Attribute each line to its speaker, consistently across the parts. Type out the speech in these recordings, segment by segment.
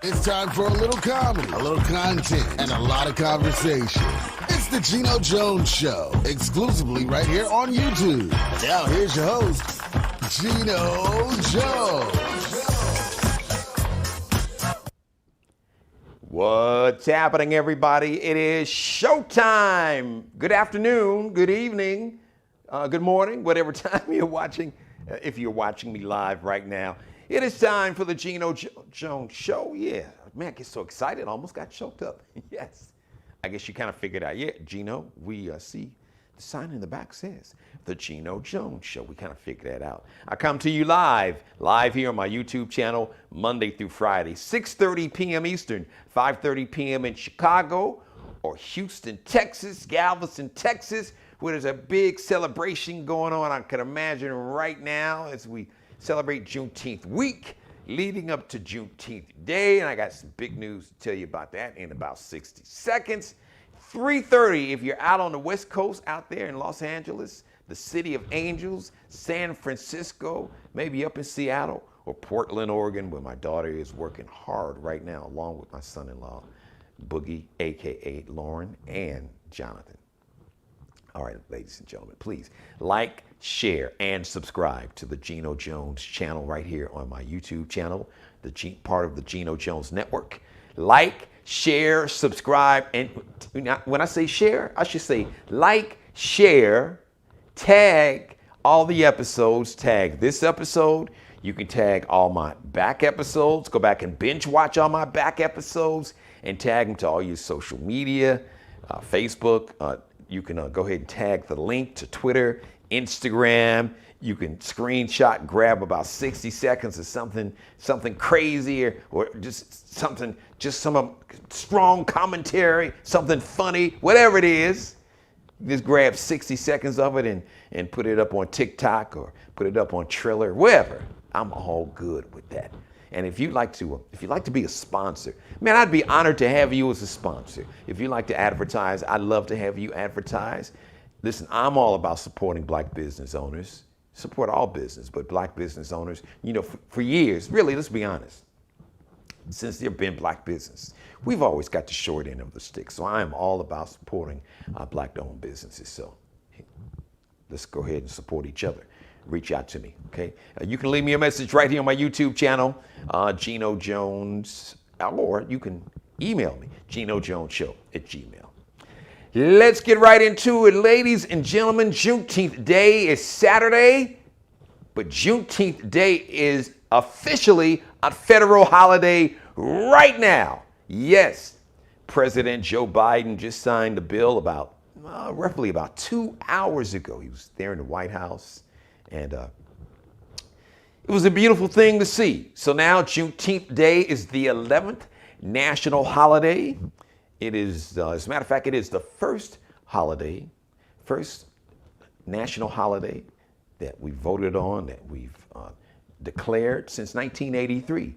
Speaker 1: It's time for a little comedy, a little content, and a lot of conversation. It's the Geno Jones Show, exclusively right here on YouTube. Now here's your host, Geno Jones.
Speaker 2: What's happening, everybody? It is showtime. Good afternoon, good evening, good morning, whatever time you're watching. If you're watching me live right now, it is time for the Geno Jones Show. Yeah, man, I get so excited, I almost got choked up. Yes, I guess you kind of figured out. Yeah, Geno, we see the sign in the back says the Geno Jones Show. We kind of figured that out. I come to you live here on my YouTube channel, Monday through Friday, 6:30 p.m. Eastern, 5:30 p.m. in Chicago or Houston, Texas, Galveston, Texas, where there's a big celebration going on. I can imagine right now as we celebrate Juneteenth week, leading up to Juneteenth Day, and I got some big news to tell you about that in about 60 seconds. 3:30 if you're out on the West Coast, out there in Los Angeles, the City of Angels, San Francisco, maybe up in Seattle or Portland, Oregon, where my daughter is working hard right now, along with my son-in-law, Boogie, a.k.a. Lauren, and Jonathan. All right, ladies and gentlemen, please like, share, and subscribe to the Geno Jones channel right here on my YouTube channel, part of the Geno Jones Network. Like, share, subscribe, and when I say share, I should say like, share, tag all the episodes, tag this episode. You can tag all my back episodes, go back and binge watch all my back episodes, and tag them to all your social media, Facebook. You can go ahead and tag the link to Twitter, Instagram. You can screenshot, grab about 60 seconds of something crazy or just some strong commentary, something funny, whatever it is. Just grab 60 seconds of it and put it up on TikTok or put it up on Triller, wherever. I'm all good with that. And if you'd like to be a sponsor, man, I'd be honored to have you as a sponsor. If you'd like to advertise, I'd love to have you advertise. Listen, I'm all about supporting black business owners. Support all business, but black business owners, for years, really, let's be honest, since there have been black business, we've always got the short end of the stick. So I am all about supporting black-owned businesses. So let's go ahead and support each other. Reach out to me, okay? You can leave me a message right here on my YouTube channel, Geno Jones, or you can email me, genojonesshow@gmail.com. Let's get right into it, ladies and gentlemen. Juneteenth Day is Saturday, but Juneteenth Day is officially a federal holiday right now. Yes, President Joe Biden just signed a bill roughly about 2 hours ago. He was there in the White House, and it was a beautiful thing to see. So now Juneteenth Day is the 11th national holiday. It is, as a matter of fact, it is the first national holiday that we voted on, that we've declared since 1983.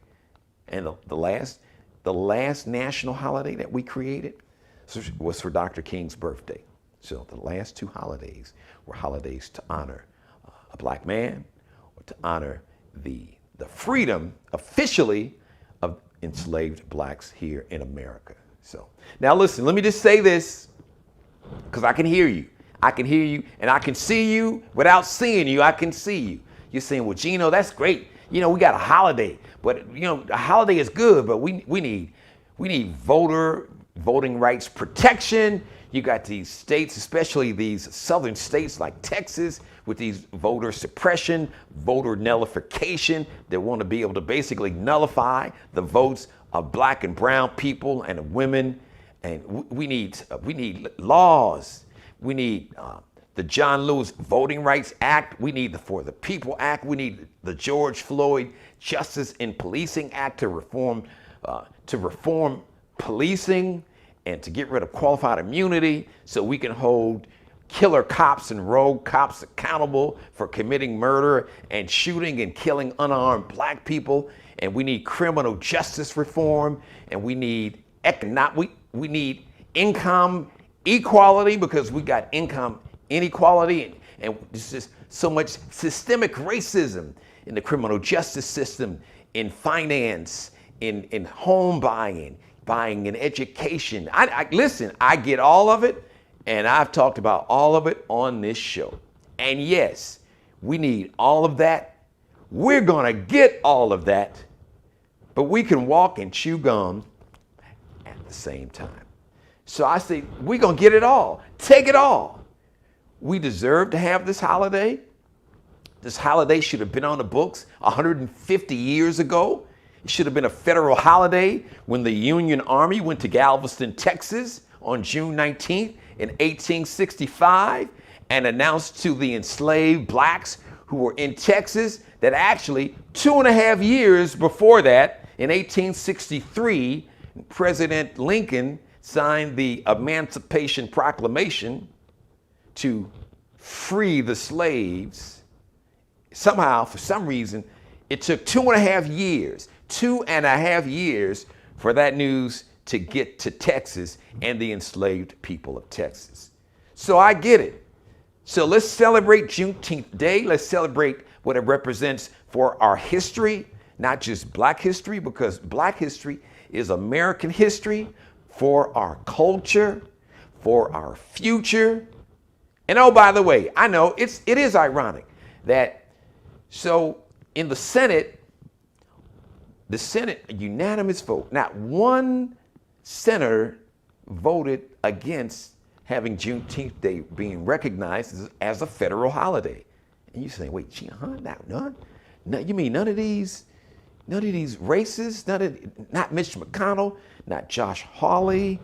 Speaker 2: And the last national holiday that we created was for Dr. King's birthday. So the last two holidays were holidays to honor a black man, or to honor the freedom officially of enslaved blacks here in America. So now listen, let me just say this, because I can hear you. I can hear you, and I can see you without seeing you. I can see you. You're saying, well, Geno, that's great. We got a holiday, but a holiday is good, but we need voting rights protection. You got these states, especially these southern states like Texas, with these voter suppression, voter nullification. They want to be able to basically nullify the votes of black and brown people and of women. And we need laws. We need the John Lewis Voting Rights Act. We need the For the People Act. We need the George Floyd Justice in Policing Act to reform policing and to get rid of qualified immunity so we can hold killer cops and rogue cops accountable for committing murder and shooting and killing unarmed black people. And we need criminal justice reform, and we need we need income equality, because we got income inequality, and there's just so much systemic racism in the criminal justice system, in finance, in home buying in education. Listen, I get all of it, and I've talked about all of it on this show. And yes, we need all of that. We're gonna get all of that, but we can walk and chew gum at the same time. So I say, we're gonna get it all. Take it all. We deserve to have this holiday. This holiday should have been on the books 150 years ago. It should have been a federal holiday when the Union Army went to Galveston, Texas on June 19th in 1865 and announced to the enslaved blacks who were in Texas that actually 2.5 years before that, in 1863, President Lincoln signed the Emancipation Proclamation to free the slaves. Somehow, for some reason, it took 2.5 years for that news to get to Texas and the enslaved people of Texas. So I get it. So let's celebrate Juneteenth Day. Let's celebrate what it represents for our history, not just Black history, because Black history is American history, for our culture, for our future. And oh, by the way, I know it is ironic that so in the Senate, a unanimous vote, not one senator voted against having Juneteenth Day being recognized as a federal holiday. And you say, wait, Gina, none? No, you mean none of these racists, not Mitch McConnell, not Josh Hawley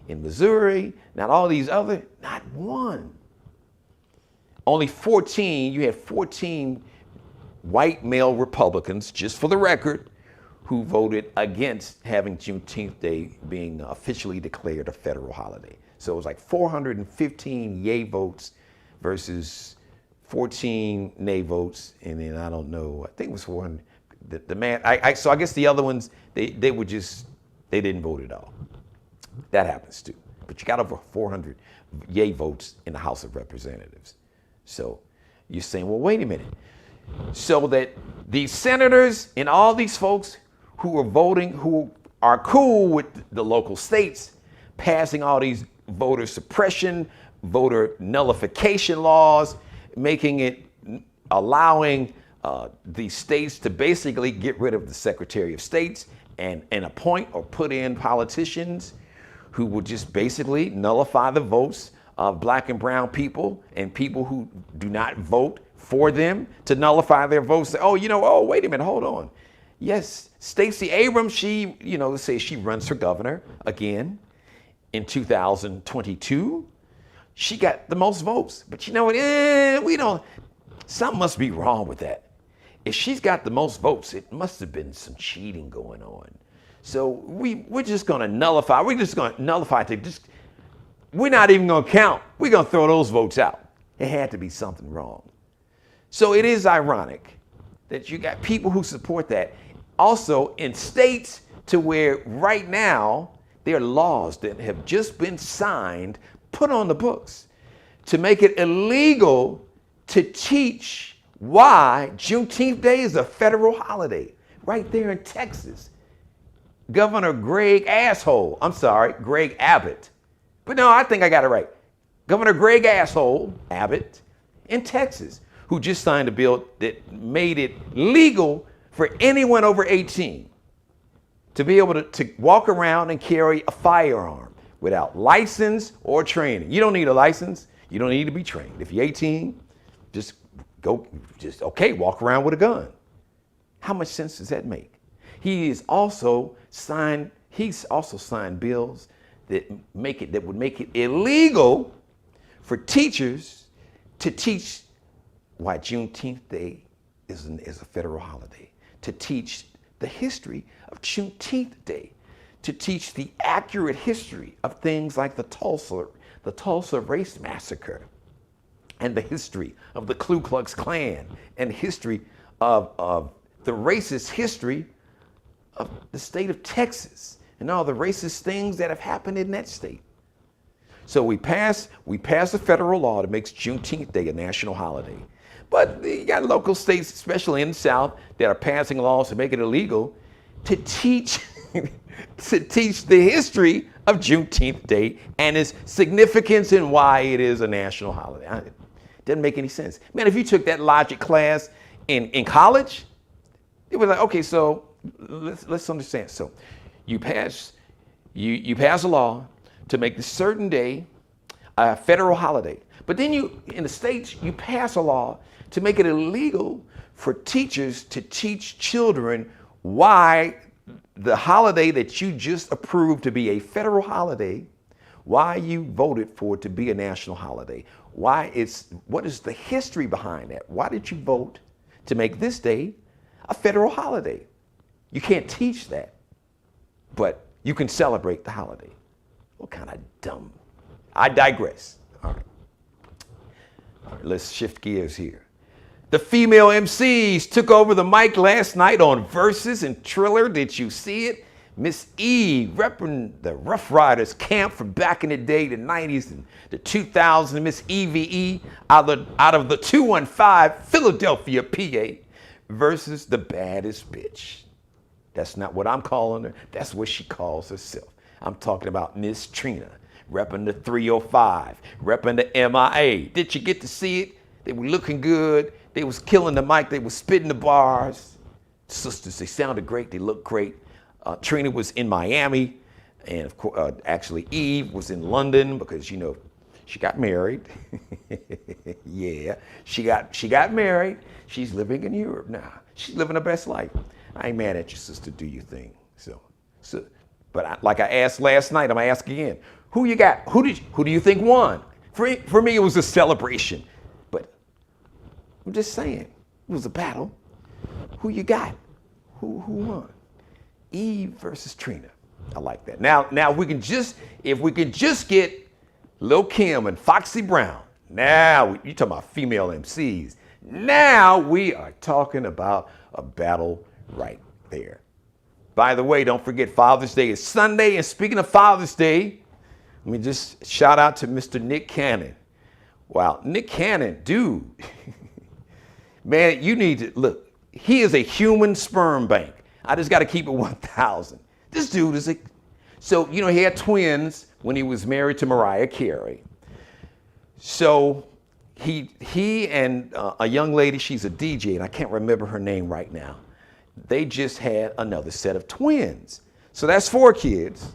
Speaker 2: in Missouri, not all these other, not one. Only 14, you had 14 white male Republicans, just for the record, who voted against having Juneteenth Day being officially declared a federal holiday. So it was like 415 yay votes versus 14 nay votes, and then I don't know, I think it was 400. So I guess the other ones, they didn't vote at all. That happens too. But you got over 400 yay votes in the House of Representatives. So you're saying, well, wait a minute. So that these senators and all these folks who are voting, who are cool with the local states passing all these voter suppression, voter nullification laws, allowing the states to basically get rid of the Secretary of States and appoint or put in politicians who would just basically nullify the votes of Black and brown people and people who do not vote for them, to nullify their votes. Say, wait a minute, hold on. Yes, Stacey Abrams, let's say she runs for governor again in 2022. She got the most votes. But you know what? Something must be wrong with that. If she's got the most votes, it must have been some cheating going on. So we're just going to nullify. We're not even going to count. We're going to throw those votes out. It had to be something wrong. So it is ironic that you got people who support that. Also in states to where right now there are laws that have just been signed, put on the books to make it illegal to teach why Juneteenth Day is a federal holiday. Right there in Texas. Governor Greg Abbott. But no, I think I got it right. Governor Greg Abbott in Texas, who just signed a bill that made it legal for anyone over 18 to be able to walk around and carry a firearm without license or training. You don't need a license. You don't need to be trained. If you're 18, walk around with a gun. How much sense does that make? He's also signed bills that would make it illegal for teachers to teach why Juneteenth Day is a federal holiday, to teach the history of Juneteenth Day, to teach the accurate history of things like the Tulsa Race Massacre, and the history of the Ku Klux Klan, and history of the racist history of the state of Texas, and all the racist things that have happened in that state. So we pass a federal law that makes Juneteenth Day a national holiday. But you got local states, especially in the South, that are passing laws to make it illegal. to teach to teach the history of Juneteenth Day and its significance and why it is a national holiday. It doesn't make any sense. Man, if you took that logic class in college, it was like, okay, so let's understand. So you pass a law to make this certain day a federal holiday. But then in the states, you pass a law to make it illegal for teachers to teach children why the holiday that you just approved to be a federal holiday, why you voted for it to be a national holiday, what is the history behind that? Why did you vote to make this day a federal holiday? You can't teach that, but you can celebrate the holiday. What kind of dumb? I digress. All right, let's shift gears here. The female MCs took over the mic last night on Verzuz and Triller. Did you see it? Miss E, repping the Rough Riders camp from back in the day, the 90s and the 2000s. Miss EVE out of the 215 Philadelphia, PA, versus the baddest bitch. That's not what I'm calling her. That's what she calls herself. I'm talking about Miss Trina, repping the 305, repping the MIA. Did you get to see it? They were looking good. They was killing the mic. They was spitting the bars. Sisters, they sounded great. They looked great. Trina was in Miami, and of course, actually Eve was in London because she got married. Yeah, she got married. She's living in Europe now. She's living her best life. I ain't mad at you, sister. Do your thing. But like I asked last night, I'm gonna ask again. Who you got? Who do you think won? For me, it was a celebration. But I'm just saying, it was a battle. Who you got? Who won? Eve versus Trina. I like that. Now if we can just get Lil' Kim and Foxy Brown. Now you talking about female MCs. Now we are talking about a battle right there. By the way, don't forget Father's Day is Sunday. And speaking of Father's Day, let me just shout out to Mr. Nick Cannon. Wow, Nick Cannon, dude. Man, you need to look. He is a human sperm bank. I just got to keep it 1,000. This dude is he had twins when he was married to Mariah Carey. So he and a young lady, she's a DJ, and I can't remember her name right now. They just had another set of twins. So that's 4 kids.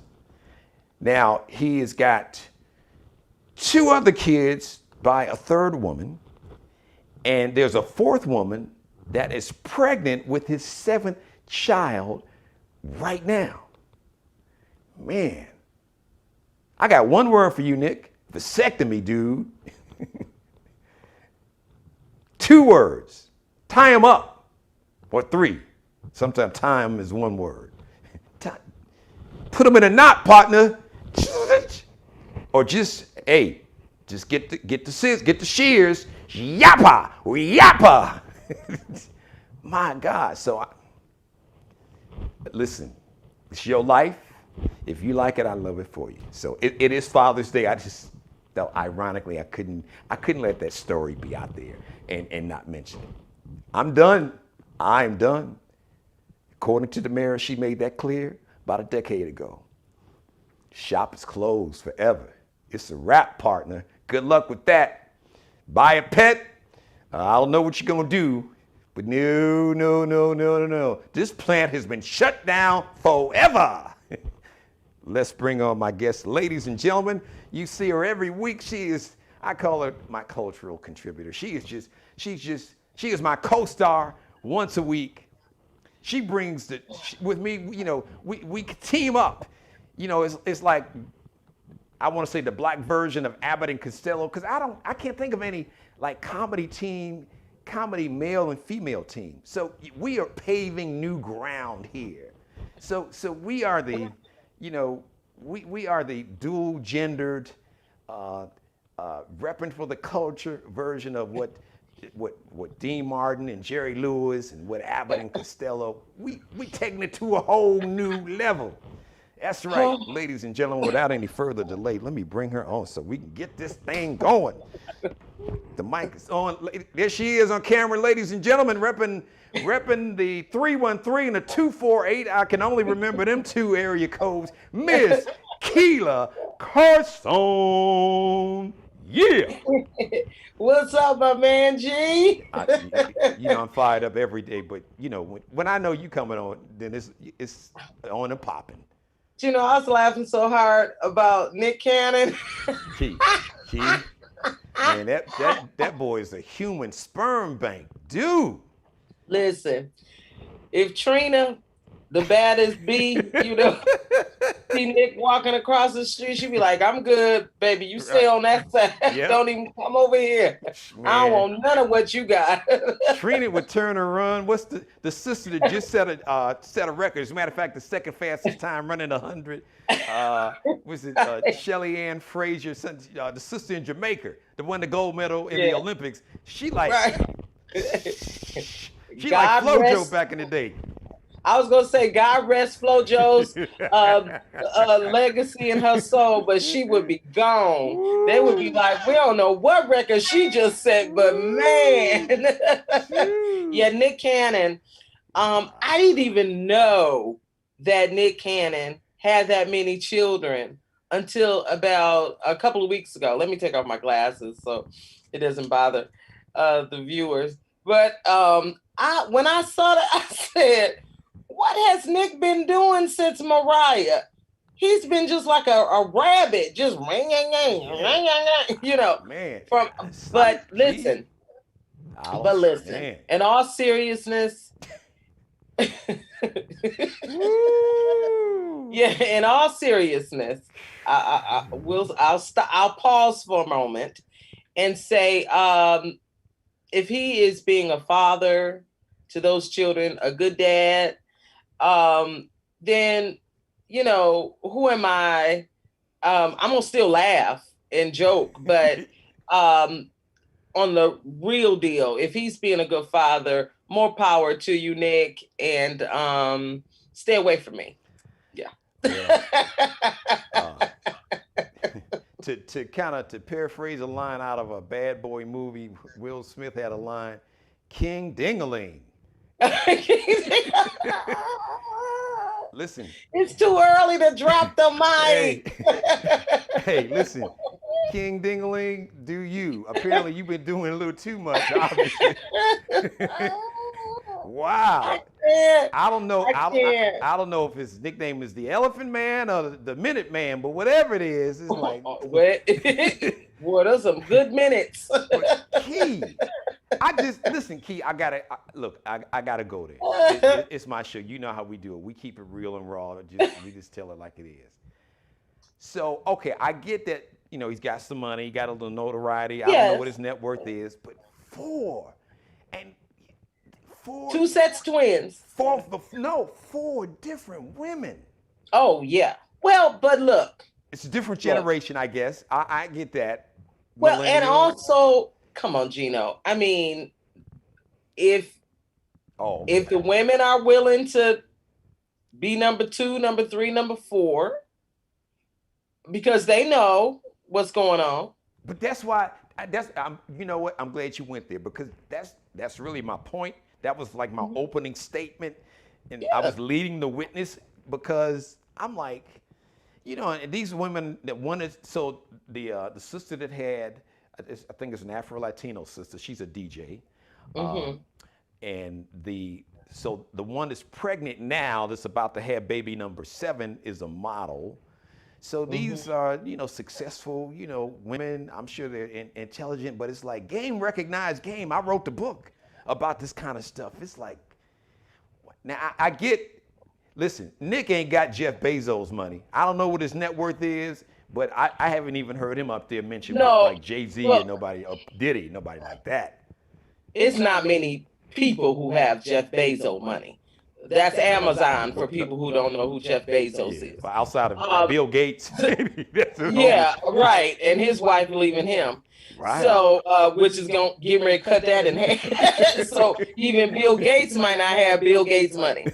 Speaker 2: Now he has got 2 other kids by a 3rd woman, and there's a 4th woman that is pregnant with his 7th child right now. Man, I got one word for you, Nick. Vasectomy, dude. 2 words. Tie him up. Or 3. Sometimes time is 1 word. Put him in a knot, partner. Or just get the shears. Yappa, yappa. My God. So listen, it's your life. If you like it, I love it for you. So it is Father's Day. I just felt ironically I couldn't let that story be out there and not mention it. I'm done. I'm done. According to the mayor, she made that clear about a decade ago. Shop is closed forever. It's a wrap, partner. Good luck with that. Buy a pet. I don't know what you're going to do, but no. This plant has been shut down forever. Let's bring on my guest. Ladies and gentlemen, you see her every week. I call her my cultural contributor. She is my co-star once a week. She brings with me, we team up. It's like, I want to say the black version of Abbott and Costello, because I can't think of any like comedy male and female team. So we are paving new ground here. So we are the, we are the dual gendered, repping for the culture version of what Dean Martin and Jerry Lewis and what Abbott and Costello, we taking it to a whole new level. That's right, ladies and gentlemen, without any further delay, let me bring her on so we can get this thing going. The mic is on. There she is on camera, ladies and gentlemen, repping the 313 and the 248. I can only remember them two area codes. Miss Keela Carson. Yeah.
Speaker 3: What's up, my man G?
Speaker 2: I'm fired up every day, but when I know you coming on, then it's on and popping.
Speaker 3: I was laughing so hard about Nick Cannon.
Speaker 2: Key. Man, that boy is a human sperm bank, dude.
Speaker 3: Listen, if Trina, the baddest bee, see Nick walking across the street, she'd be like, "I'm good, baby. You stay on that side. Yep. Don't even come over here. Man. I don't want none of what you got."
Speaker 2: Trina would turn and run. What's the sister that just set a record? As a matter of fact, the second fastest time running 100. Was it Shelly Ann Frazier, the sister in Jamaica, that won the gold medal in the Olympics? She like FloJo back in the day.
Speaker 3: I was gonna say, God rest FloJo's legacy in her soul, but she would be gone. They would be like, we don't know what record she just set, but man, yeah, Nick Cannon. I didn't even know that Nick Cannon had that many children until about a couple of weeks ago. Let me take off my glasses so it doesn't bother the viewers. But when I saw that, I said, what has Nick been doing since Mariah? He's been just like a rabbit, just ring,
Speaker 2: Man.
Speaker 3: But listen, man. In all seriousness, in all seriousness, I'll pause for a moment and say, if he is being a father to those children, a good dad, then, who am I? I'm going to still laugh and joke, but on the real deal, if he's being a good father, more power to you, Nick, and stay away from me. Yeah.
Speaker 2: To paraphrase a line out of a Bad Boy movie, Will Smith had a line, King Ding-a-ling. Listen.
Speaker 3: It's too early to drop the mic.
Speaker 2: Hey, listen. King Ding-a-ling, do you. Apparently you've been doing a little too much, obviously. Wow. I don't know. I don't know if his nickname is the Elephant Man or the Minute Man, but whatever it is, it's like.
Speaker 3: Boy, those some good minutes.
Speaker 2: Key. Key, I gotta go there. It's my show. You know how we do it. We keep it real and raw. We just tell it like it is. So, okay, I get that, he's got some money, he got a little notoriety. I don't know what his net worth is, but four.
Speaker 3: Two sets twins.
Speaker 2: Four different women.
Speaker 3: Oh, yeah. Well, but look.
Speaker 2: It's a different generation, I guess. I get that.
Speaker 3: Well, and also, come on, Geno. I mean, if the women are willing to be number 2, number 3, number 4, because they know what's going on.
Speaker 2: But that's why. You know what? I'm glad you went there, because that's really my point. That was like my opening statement, and I was leading the witness, because I'm like, and these women that wanted. So the sister that had, I think it's an Afro-Latino sister. She's a DJ, and the one that's pregnant now, that's about to have baby number 7, is a model. So these are, successful, women. I'm sure they're intelligent, but it's like game recognized game. I wrote the book about this kind of stuff. It's like, now I get, listen, Nick ain't got Jeff Bezos' money. I don't know what his net worth is, but I haven't even heard him up there mention like Jay-Z or nobody, or Diddy, nobody like that.
Speaker 3: It's not many people who have Jeff Bezos money. That's Amazon for people who don't know who Jeff Bezos is.
Speaker 2: Outside of Bill Gates, maybe.
Speaker 3: Right. And his wife leaving him. Right. So, which is going to get ready to cut that in half. So even Bill Gates might not have Bill Gates money.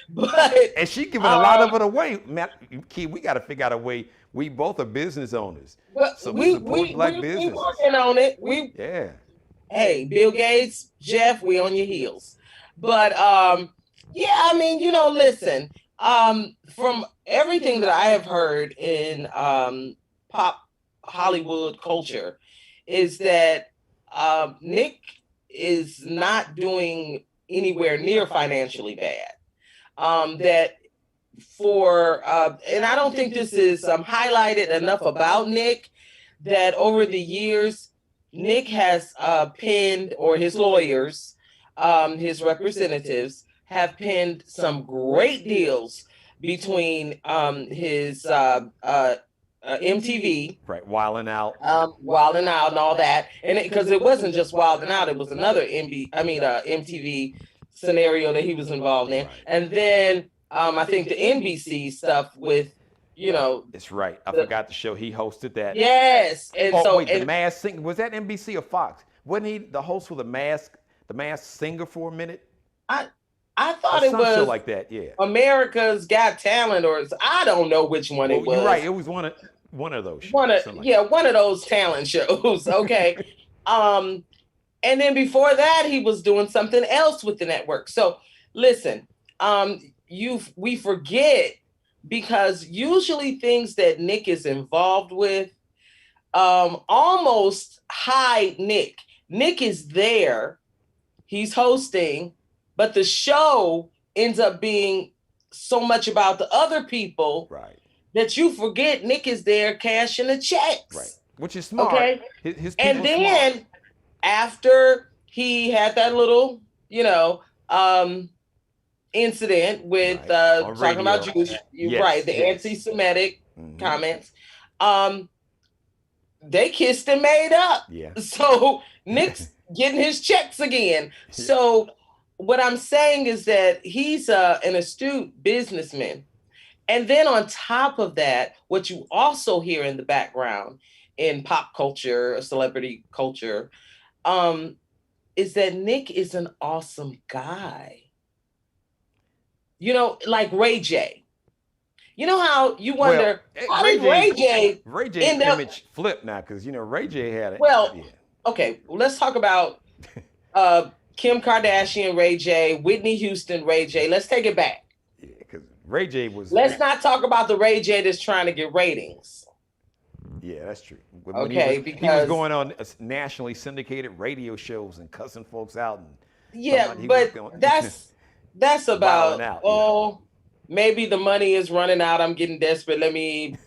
Speaker 3: But
Speaker 2: and she giving a lot of it away. Man, Key, we got to figure out a way we both are business owners.
Speaker 3: Well,
Speaker 2: So
Speaker 3: we
Speaker 2: support black businesses.
Speaker 3: working on it.
Speaker 2: Yeah.
Speaker 3: Hey, Bill Gates, Jeff, we on your heels. But yeah, I mean, listen, from everything that I have heard in pop Hollywood culture, is that Nick is not doing anywhere near financially bad. That for and I don't think this is highlighted enough about Nick, that over the years Nick has penned, or his lawyers, his representatives have penned some great deals between his MTV,
Speaker 2: Right. Wilding Out.
Speaker 3: Wilding Out and all that, and because it wasn't just Wilding Out, it was another MTV scenario that he was involved in,
Speaker 2: Right.
Speaker 3: and then I think the NBC stuff with,
Speaker 2: It's right. I forgot the show. He hosted that.
Speaker 3: Yes, and
Speaker 2: The Masked Singer, was that NBC or Fox? Wasn't he the host for the Masked Singer for a minute?
Speaker 3: I thought
Speaker 2: Or
Speaker 3: it
Speaker 2: some
Speaker 3: was
Speaker 2: show like that. Yeah.
Speaker 3: America's Got Talent, or I don't know which one it was.
Speaker 2: You're right. It was one of those shows.
Speaker 3: One of those talent shows. Okay. And then before that, he was doing something else with the network. So listen, we forget, because usually things that Nick is involved with almost hide Nick. Nick is there, he's hosting, but the show ends up being so much about the other people,
Speaker 2: right,
Speaker 3: that you forget Nick is there cashing the checks.
Speaker 2: Right, which is smart.
Speaker 3: Okay,
Speaker 2: his
Speaker 3: and then
Speaker 2: smart.
Speaker 3: After he had that little, incident with talking about Jewish, right, the anti-Semitic comments, they kissed and made up.
Speaker 2: Yeah.
Speaker 3: So Nick's getting his checks again. So what I'm saying is that he's an astute businessman. And then on top of that, what you also hear in the background in pop culture, celebrity culture, is that Nick is an awesome guy. Like Ray J. You know how you wonder, how did Ray J
Speaker 2: image flip now? Because, Ray J had it.
Speaker 3: Okay, let's talk about Kim Kardashian, Ray J, Whitney Houston, Ray J. Let's take it back.
Speaker 2: Yeah, because Ray J was...
Speaker 3: Let's not talk about the Ray J that's trying to get ratings.
Speaker 2: Yeah, that's true.
Speaker 3: Okay,
Speaker 2: because he was going on nationally syndicated radio shows and cussing folks out.
Speaker 3: That's about, maybe the money is running out. I'm getting desperate. Let me,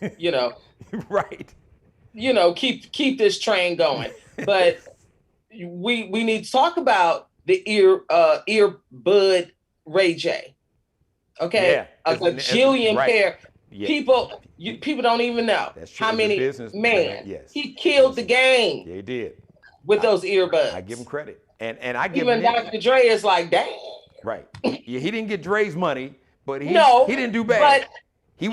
Speaker 2: right.
Speaker 3: Keep this train going. But we need to talk about the earbud Ray J. Okay,
Speaker 2: yeah,
Speaker 3: a gajillion pair.
Speaker 2: Yeah.
Speaker 3: People don't even know how many.
Speaker 2: Yes.
Speaker 3: He killed the game.
Speaker 2: Yeah, he did
Speaker 3: with those earbuds.
Speaker 2: I give him credit, and I give
Speaker 3: even Dr. Dre is like, dang.
Speaker 2: Right. Yeah, he didn't get Dre's money, but he didn't do bad.
Speaker 3: But
Speaker 2: he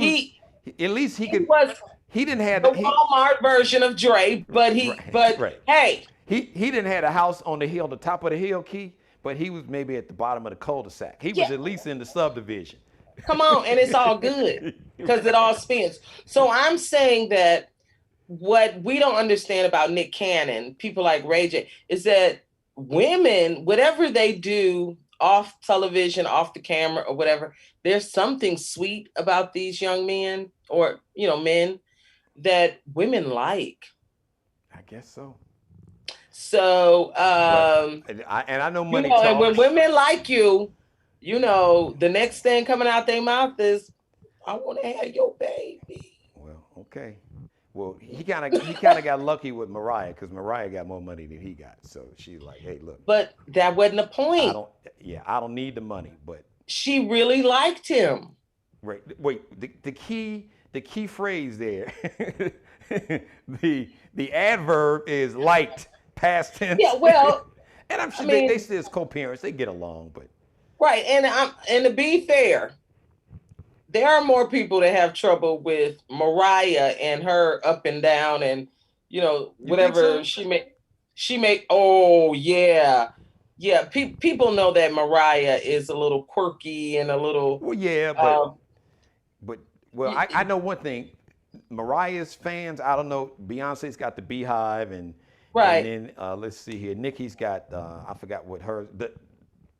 Speaker 2: didn't have
Speaker 3: the Walmart version of Dre, but hey,
Speaker 2: he didn't have a house on the hill, the top of the hill, Key, but he was maybe at the bottom of the cul-de-sac. He was at least in the subdivision.
Speaker 3: Come on, and it's all good because it all spins. So I'm saying that what we don't understand about Nick Cannon, people like Ray J, is that women, whatever they do off television, off the camera or whatever, there's something sweet about these young men or, men that women like.
Speaker 2: I guess so.
Speaker 3: So,
Speaker 2: and I know money talks.
Speaker 3: And when women like you, the next thing coming out their mouth is, I want to have your baby.
Speaker 2: Well, okay. Well, he kind of got lucky with Mariah, because Mariah got more money than he got. So she's like, hey, look.
Speaker 3: But that wasn't the point.
Speaker 2: I don't need the money, but
Speaker 3: she really liked him.
Speaker 2: Right. Wait, the key phrase there, the adverb is liked, past tense.
Speaker 3: Yeah, well,
Speaker 2: and I'm sure they still as co-parents, they get along, but
Speaker 3: right. And to be fair, there are more people that have trouble with Mariah and her up and down and, whatever she make. Oh, yeah. Yeah. People know that Mariah is a little quirky and a little.
Speaker 2: Well, yeah, but I know one thing. Mariah's fans, I don't know. Beyonce's got the Beehive, and
Speaker 3: Right.
Speaker 2: then let's see here. Nicki's got I forgot what her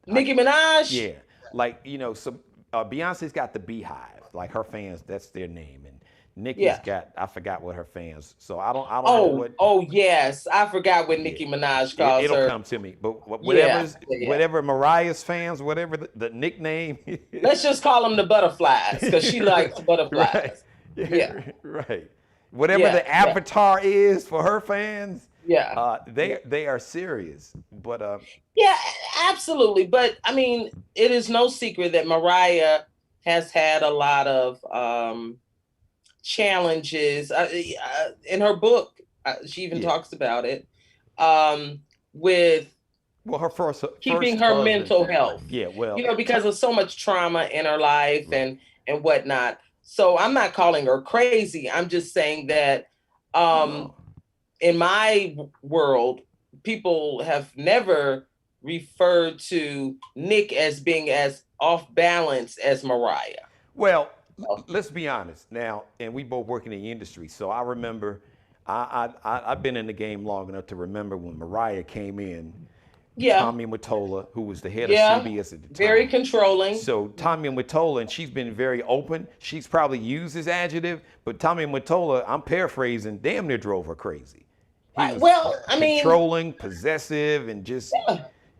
Speaker 3: Nicki Minaj.
Speaker 2: yeah, like so Beyonce's got the Beehive, like her fans. That's their name, and Nicki's
Speaker 3: Yeah.
Speaker 2: got I forgot what her fans. So I don't know what.
Speaker 3: Oh yes, I forgot what Nicki Minaj calls
Speaker 2: It'll
Speaker 3: her.
Speaker 2: come to me, but
Speaker 3: Yeah.
Speaker 2: whatever Mariah's fans, whatever the nickname.
Speaker 3: Let's just call them the butterflies because she likes butterflies.
Speaker 2: Right.
Speaker 3: Yeah.
Speaker 2: Right. Whatever the avatar is for her fans.
Speaker 3: Yeah.
Speaker 2: They are serious, but
Speaker 3: Yeah, absolutely. But I mean, it is no secret that Mariah has had a lot of challenges. In her book, she even talks about it with
Speaker 2: her
Speaker 3: keeping
Speaker 2: first
Speaker 3: her
Speaker 2: husband.
Speaker 3: mental health.
Speaker 2: Yeah, well,
Speaker 3: because of so much trauma in her life and whatnot. So I'm not calling her crazy. I'm just saying that in my world, people have never referred to Nick as being as off balance as Mariah.
Speaker 2: Well, let's be honest now, and we both work in the industry, so I remember I've been in the game long enough to remember when Mariah came in.
Speaker 3: Yeah.
Speaker 2: Tommy Mottola, who was the head of CBS at the time.
Speaker 3: Very controlling.
Speaker 2: So Tommy Mottola, and she's been very open. She's probably used this adjective, but Tommy Mottola, I'm paraphrasing, damn near drove her crazy. He was controlling, possessive, and just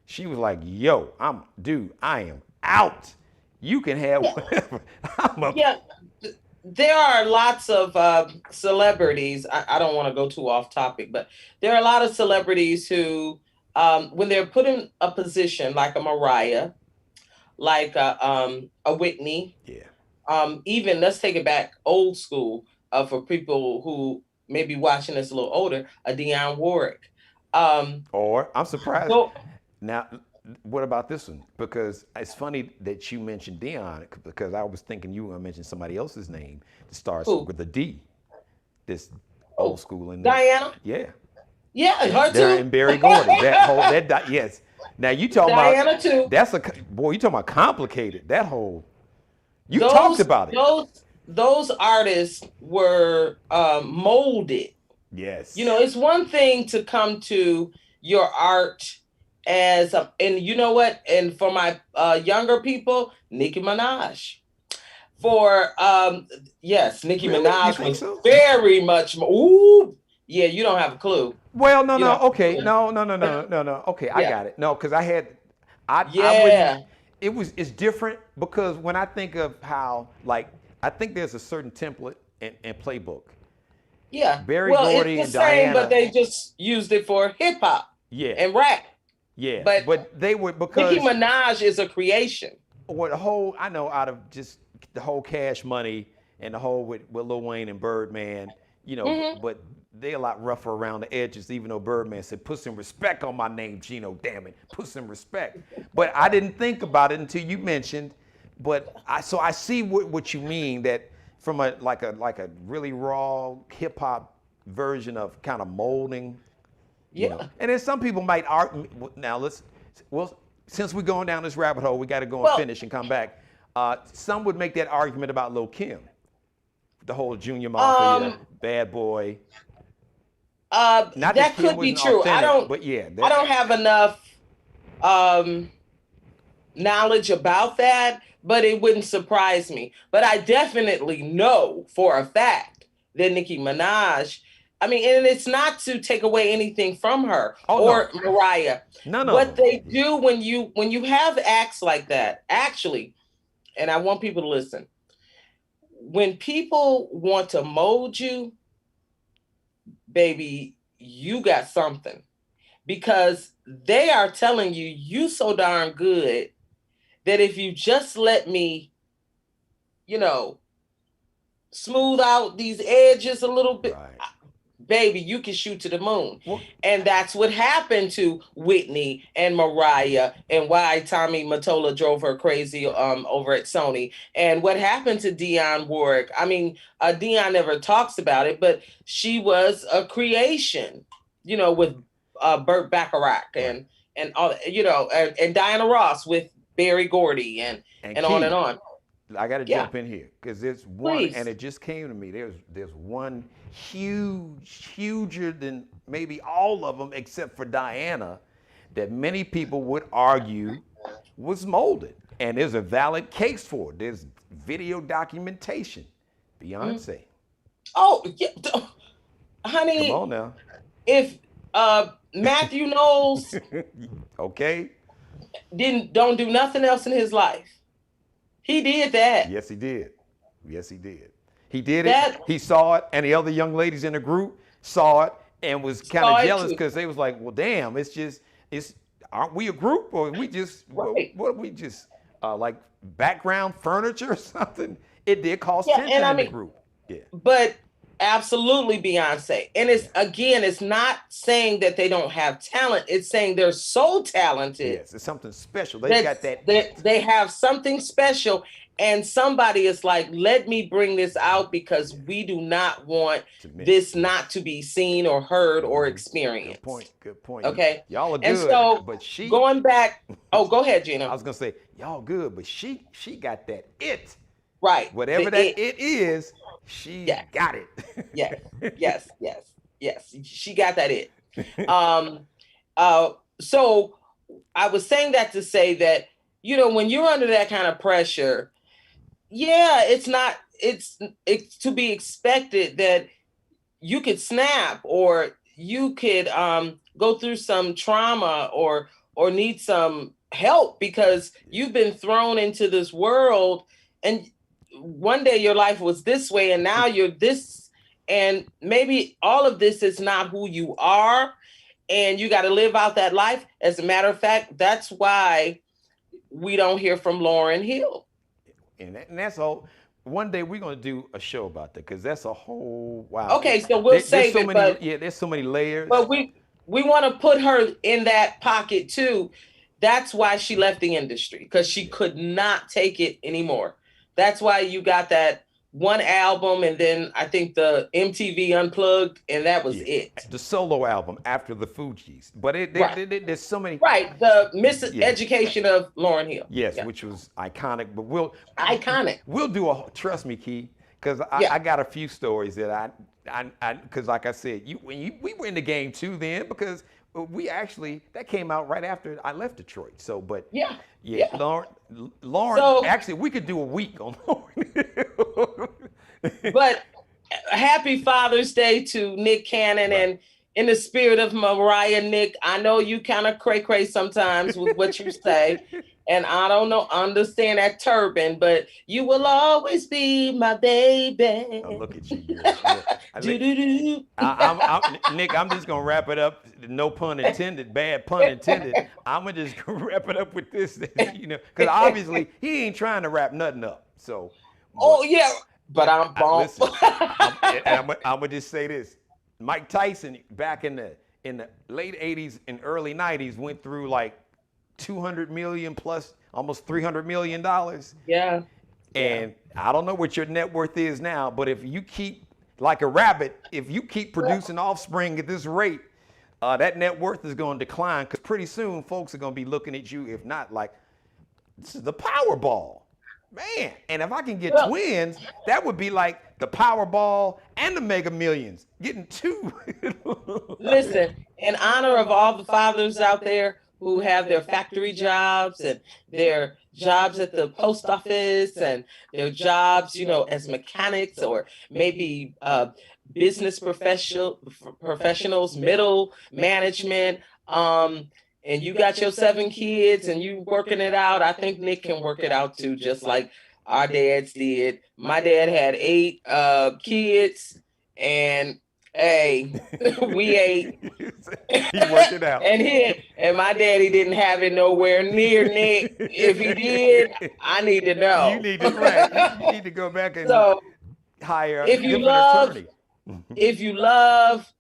Speaker 2: she was like, "Yo, I am out. You can have whatever."
Speaker 3: There are lots of celebrities. I don't want to go too off topic, but there are a lot of celebrities who, when they're put in a position like a Mariah, like a Whitney, even let's take it back old school for people who may be watching this a little older, a Dionne Warwick.
Speaker 2: Or I'm surprised. Now, what about this one? Because it's funny that you mentioned Dionne, because I was thinking you were going to mention somebody else's name that starts with a D. This old school in
Speaker 3: Diana?
Speaker 2: Yeah.
Speaker 3: Yeah, her too.
Speaker 2: And Barry Gordy. Yes. Now you talking
Speaker 3: Diana
Speaker 2: about
Speaker 3: too.
Speaker 2: You talking about complicated. That whole talked about it.
Speaker 3: Those artists were molded.
Speaker 2: Yes.
Speaker 3: It's one thing to come to your art as and you know what? And for my younger people, Nicki Minaj. For Nicki Minaj was very much. Ooh, yeah, you don't have a clue.
Speaker 2: Well, no, okay, no. Okay, I got it. No, because it's different because when I think of how, like, I think there's a certain template and playbook.
Speaker 3: Yeah.
Speaker 2: Barry Gordy
Speaker 3: it's the
Speaker 2: and
Speaker 3: same,
Speaker 2: Diana,
Speaker 3: but they just used it for hip hop.
Speaker 2: Yeah.
Speaker 3: And rap.
Speaker 2: Yeah.
Speaker 3: But
Speaker 2: they were because
Speaker 3: Nicki Minaj is a creation.
Speaker 2: Or the whole, I know, out of just the whole Cash Money and the whole with Lil Wayne and Birdman, but they're a lot rougher around the edges, even though Birdman said, "Put some respect on my name, Geno, damn it. Put some respect." But I didn't think about it until you mentioned. But I see what you mean, that from a really raw hip hop version of kind of molding.
Speaker 3: Yeah.
Speaker 2: And then some people might argue. Now since we're going down this rabbit hole, we got to go and finish and come back. Some would make that argument about Lil' Kim, the whole Junior Mafia, Bad Boy.
Speaker 3: That could be true. I don't have enough knowledge about that, but it wouldn't surprise me. But I definitely know for a fact that Nicki Minaj. I mean, and it's not to take away anything from her or Mariah.
Speaker 2: No.
Speaker 3: What they do when you have acts like that, actually, and I want people to listen. When people want to mold you, baby, you got something, because they are telling you so darn good that if you just let me, smooth out these edges a little bit, baby, you can shoot to the moon. And that's what happened to Whitney and Mariah, and why Tommy Mottola drove her crazy over at Sony. And what happened to Dionne Warwick. I mean, Dionne never talks about it, but she was a creation, with Burt Bacharach and all, and Diana Ross with Barry Gordy and on and on.
Speaker 2: I got to jump in here because there's one,
Speaker 3: Please.
Speaker 2: and it just came to me. There's one huger than maybe all of them except for Diana, that many people would argue was molded, and there's a valid case for it. There's video documentation. Beyonce.
Speaker 3: Oh, yeah. Honey.
Speaker 2: Come on now.
Speaker 3: If Matthew Knowles
Speaker 2: Okay.
Speaker 3: don't do nothing else in his life, he did that.
Speaker 2: Yes, he did. Yes, he did. He did it. He saw it, and the other young ladies in the group saw it and was kind of jealous because they was like, "Well, damn, aren't we a group, or we just
Speaker 3: right.
Speaker 2: what are we just like background furniture or something?" It did cause tension in the group. Yeah.
Speaker 3: But absolutely Beyonce. And it's not saying that they don't have talent. It's saying they're so talented.
Speaker 2: Yes, it's something special. They got that.
Speaker 3: They have something special. And somebody is like, let me bring this out because we do not want this not to be seen or heard or experienced.
Speaker 2: Good point.
Speaker 3: Okay.
Speaker 2: Y'all are good.
Speaker 3: And so
Speaker 2: but she
Speaker 3: going back. Oh, go ahead, Geno.
Speaker 2: I was gonna say, y'all good, but she got that it.
Speaker 3: Right.
Speaker 2: Whatever it is, she got it.
Speaker 3: Yes. She got that it. So I was saying that to say that, when you're under that kind of pressure, it's to be expected that you could snap or you could go through some trauma or need some help because you've been thrown into this world and one day your life was this way and now you're this, and maybe all of this is not who you are and you got to live out that life. As a matter of fact, that's why we don't hear from Lauryn Hill.
Speaker 2: And that's all. One day we're going to do a show about that because that's a whole wow.
Speaker 3: Okay, so we'll save it.
Speaker 2: There's so many layers.
Speaker 3: But we want to put her in that pocket too. That's why she left the industry, because she could not take it anymore. That's why you got that one album and then I think the MTV Unplugged, and that was it. The
Speaker 2: solo album after the Fugees. But there's so many.
Speaker 3: Right, the Miseducation of Lauryn Hill.
Speaker 2: Yes, which was iconic. But we'll do trust me, Key, because I got a few stories that because like I said, we were in the game too then because that came out right after I left Detroit. So, but Lauryn,
Speaker 3: so,
Speaker 2: actually, we could do a week on Lauryn.
Speaker 3: But happy Father's Day to Nick Cannon, and in the spirit of Mariah, Nick, I know you kind of cray sometimes with what you say, and I don't understand that turban, but you will always be my baby.
Speaker 2: Oh, look at you, girl. Nick, I'm just gonna wrap it up. No pun intended, bad pun intended. I'm gonna just wrap it up with this, because obviously he ain't trying to wrap nothing up. So.
Speaker 3: But I'm bummed.
Speaker 2: I'm gonna just say this. Mike Tyson back in the late 80s and early 90s went through like 200 million plus almost $300 million.
Speaker 3: Yeah.
Speaker 2: And I don't know what your net worth is now, but if you keep like a rabbit, if you keep producing offspring at this rate, that net worth is going to decline because pretty soon folks are going to be looking at you, if not like, this is the Powerball. Man, and if I can get twins, that would be like the Powerball and the Mega Millions, getting two.
Speaker 3: Listen, in honor of all the fathers out there who have their factory jobs and their jobs at the post office and their jobs, as mechanics or maybe business professionals, middle management, and you got your 7 kids and you working it out. I think Nick can work it out too, just like our dads did. My dad had 8 kids, and hey, we ate.
Speaker 2: He worked it out.
Speaker 3: And my daddy didn't have it nowhere near Nick. If he did, I need to know.
Speaker 2: You need to You need to go back and hire a different attorney.
Speaker 3: If you love,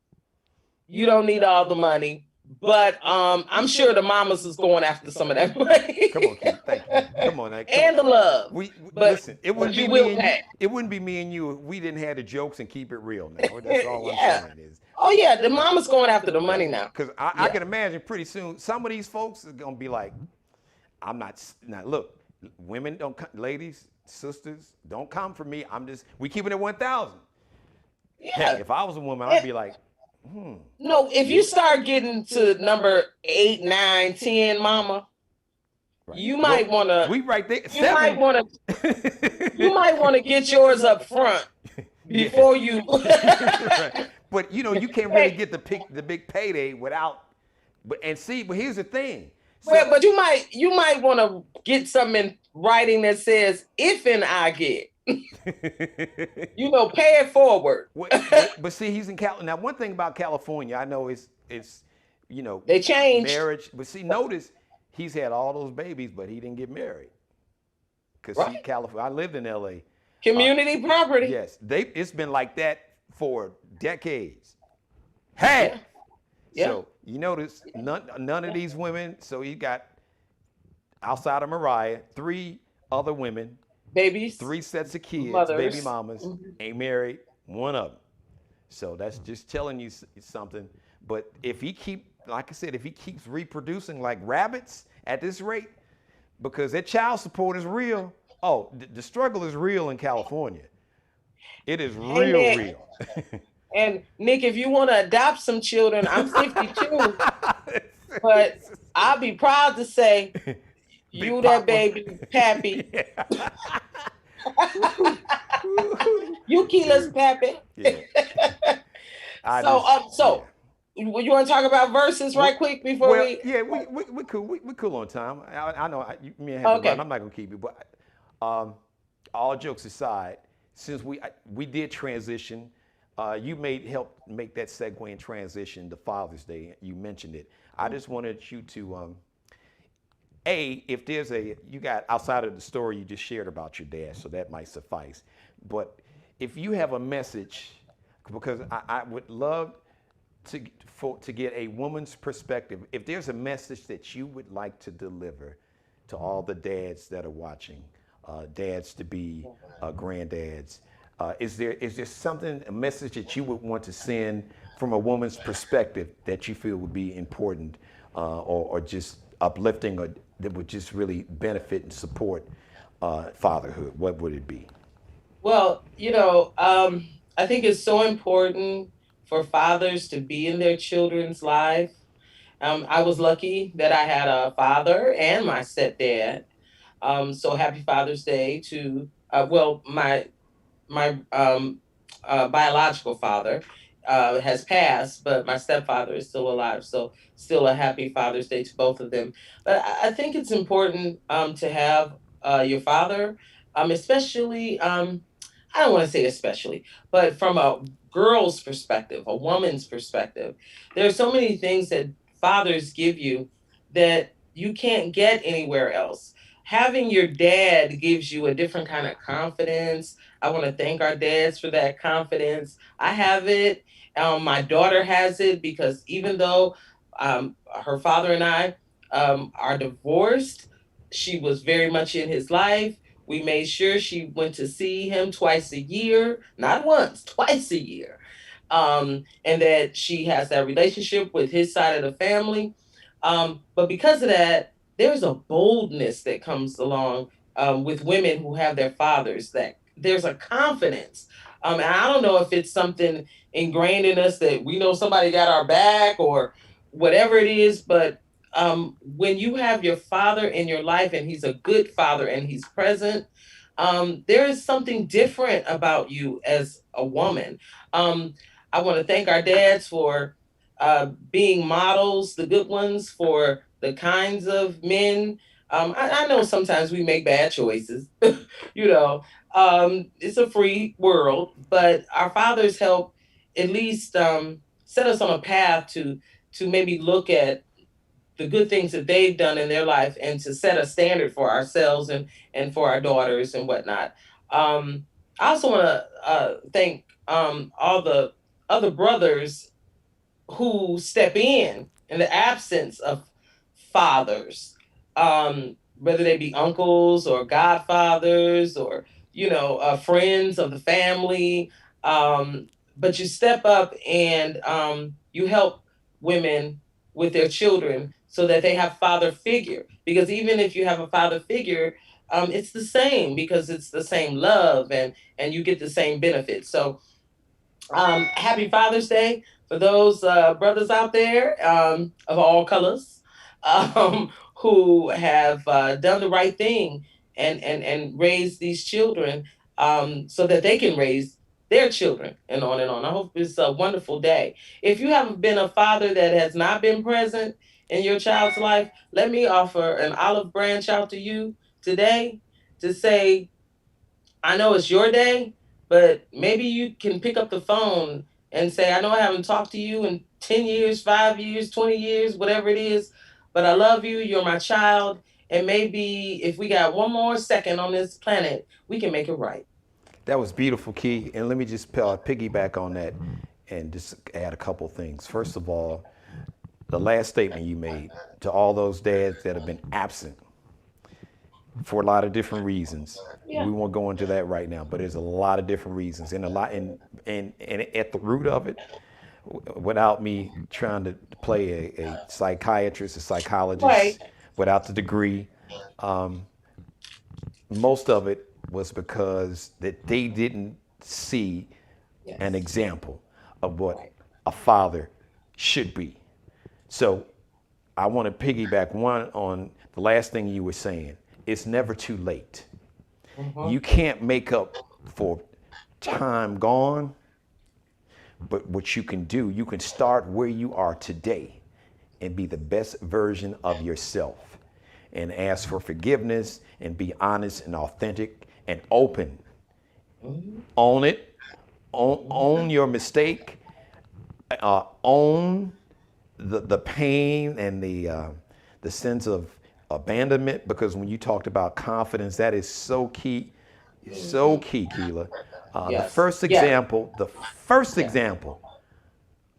Speaker 3: you don't need all the money. But I'm sure the mamas is going after some of that money.
Speaker 2: Come on, Keith. Thank you. Come on.
Speaker 3: The love.
Speaker 2: Listen, it wouldn't be me and you. It wouldn't be me and you if we didn't have the jokes and keep it real now. That's all I'm saying is.
Speaker 3: Oh yeah, the mama's going after the money now.
Speaker 2: Because I can imagine pretty soon some of these folks are gonna be like, I'm not. Now look, women don't. Ladies, sisters, don't come for me. We keeping it 1,000. Heck,
Speaker 3: Yeah.
Speaker 2: if I was a woman, I'd be like,
Speaker 3: No, if you start getting to number 8, 9, 10, mama,
Speaker 2: right.
Speaker 3: you
Speaker 2: Well,
Speaker 3: might want to.
Speaker 2: we right there.
Speaker 3: You might
Speaker 2: 7.
Speaker 3: want to. You might want to get yours up front
Speaker 2: Yeah.
Speaker 3: before you.
Speaker 2: Right. But you can't really get the big payday without. But here's the thing.
Speaker 3: Well, but you might want to get something in writing that says if and I get. Pay it forward.
Speaker 2: But see, he's in California. Now, one thing about California, I know it's
Speaker 3: they changed
Speaker 2: marriage. But see, notice he's had all those babies, but he didn't get married. Because
Speaker 3: right.
Speaker 2: California. I lived in L.A.
Speaker 3: Community property.
Speaker 2: Yes, it's been like that for decades. Hey.
Speaker 3: Yeah.
Speaker 2: So you notice none of these women. So you got outside of Mariah, 3 other women.
Speaker 3: Babies,
Speaker 2: 3 sets of kids,
Speaker 3: mothers.
Speaker 2: baby mamas, ain't married, one of them. So that's just telling you something. But if like I said, if he keeps reproducing like rabbits at this rate, because that child support is real. Oh, the struggle is real in California. It is real.
Speaker 3: And Nick, if you want to adopt some children, I'm 52, but I'll be proud to say you that baby pappy. You Keela's pappy. Yeah. So you want to talk about verses right quick before we?
Speaker 2: Yeah, we cool on time. I know you may have to run. I'm not gonna keep you, but all jokes aside, since we did transition, you help make that segue and transition to Father's Day. You mentioned it. I just wanted you to if there's you got outside of the story you just shared about your dad, so that might suffice. But if you have a message, because I would love to get a woman's perspective. If there's a message that you would like to deliver to all the dads that are watching, dads to be, granddads, is there a message that you would want to send from a woman's perspective that you feel would be important, or just uplifting, or that would just really benefit and support fatherhood? What would it be?
Speaker 3: Well, I think it's so important for fathers to be in their children's life. I was lucky that I had a father and my stepdad. So happy Father's Day to my biological father has passed, but my stepfather is still alive. So still a happy Father's Day to both of them. But I think it's important to have your father, especially. I don't want to say especially, but from a girl's perspective, a woman's perspective, there are so many things that fathers give you that you can't get anywhere else. Having your dad gives you a different kind of confidence. I want to thank our dads for that confidence. I have it. My daughter has it because even though her father and I are divorced, she was very much in his life. We made sure she went to see him twice a year, not once, twice a year. And that she has that relationship with his side of the family. But because of that, there's a boldness that comes along with women who have their fathers, that there's a confidence. And I don't know if it's something ingrained in us that we know somebody got our back or whatever it is, but when you have your father in your life and he's a good father and he's present, there is something different about you as a woman. I want to thank our dads for being models, the good ones, for the kinds of men. I know sometimes we make bad choices, you know, it's a free world, but our fathers help at least set us on a path to maybe look at the good things that they've done in their life and to set a standard for ourselves and for our daughters and whatnot. I also want to thank all the other brothers who step in the absence of fathers, whether they be uncles or godfathers or, friends of the family. But you step up and you help women with their children so that they have father figure. Because even if you have a father figure, it's the same because it's the same love and you get the same benefits. So happy Father's Day for those brothers out there of all colors who have done the right thing and raised these children so that they can raise their children and on and on. I hope it's a wonderful day. If you have been a father that has not been present in your child's life, let me offer an olive branch out to you today to say, I know it's your day, but maybe you can pick up the phone and say, I know I haven't talked to you in 10 years, 5 years, 20 years, whatever it is, but I love you. You're my child. And maybe if we got one more second on this planet, we can make it right.
Speaker 2: That was beautiful, Key. And let me just piggyback on that and just add a couple things. First of all, the last statement you made to all those dads that have been absent for a lot of different reasons.
Speaker 3: Yeah.
Speaker 2: We won't go into that right now, but there's a lot of different reasons, and a lot, and at the root of it, without me trying to play a psychiatrist, a psychologist,
Speaker 3: Right.
Speaker 2: without the degree, most of it was because that they didn't see
Speaker 3: Yes.
Speaker 2: an example of what
Speaker 3: Right.
Speaker 2: a father should be. So I want to piggyback one on the last thing you were saying. It's never too late. You can't make up for time gone, but what you can do, you can start where you are today and be the best version of yourself and ask for forgiveness and be honest and authentic and open. Own it, own your mistake, own the pain and the sense of abandonment, because when you talked about confidence, that is so key, Keela. The
Speaker 3: Yes.
Speaker 2: first
Speaker 3: Yeah.
Speaker 2: example,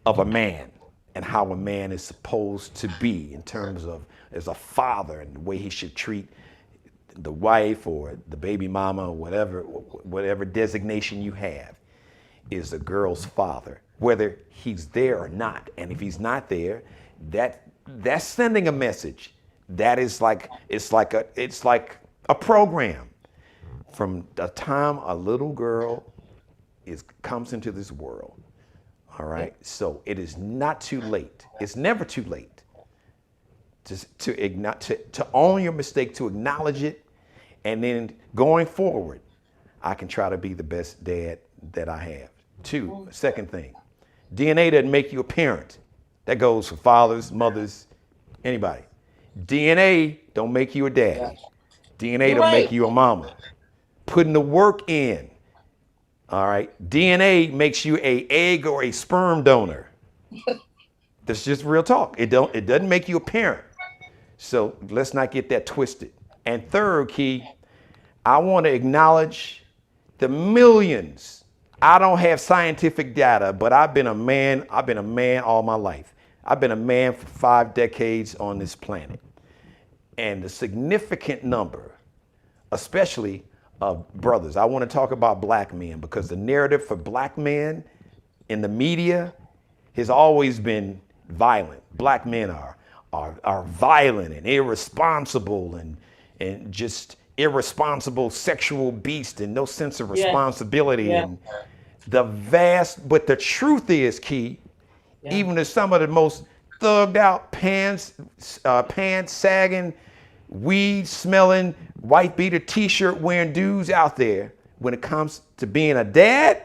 Speaker 2: of a man and how a man is supposed to be in terms of as a father and the way he should treat the wife or the baby mama or whatever designation you have, is a girl's father, whether he's there or not. And if he's not there, that's sending a message. That is like it's like a program. From the time a little girl comes into this world, all right. So it is not too late. It's never too late to own your mistake, to acknowledge it, and then going forward, I can try to be the best dad that I have. Second thing, DNA doesn't make you a parent. That goes for fathers, mothers, anybody. DNA don't make you a daddy. DNA
Speaker 3: You're
Speaker 2: don't
Speaker 3: right.
Speaker 2: make you a mama. Putting the work in, all right? DNA makes you a egg or a sperm donor. That's just real talk. It doesn't make you a parent. So let's not get that twisted. And third, Key, I want to acknowledge the millions. I don't have scientific data, but I've been a man all my life. I've been a man for 5 decades on this planet. And the significant number, especially of brothers. I want to talk about black men because the narrative for black men in the media has always been violent. Black men are violent and irresponsible and just irresponsible sexual beasts and no sense of responsibility.
Speaker 3: Yeah.
Speaker 2: And but the truth is, Key, even to some of the most thugged out pants sagging, weed smelling, white beater t-shirt wearing dudes out there, when it comes to being a dad,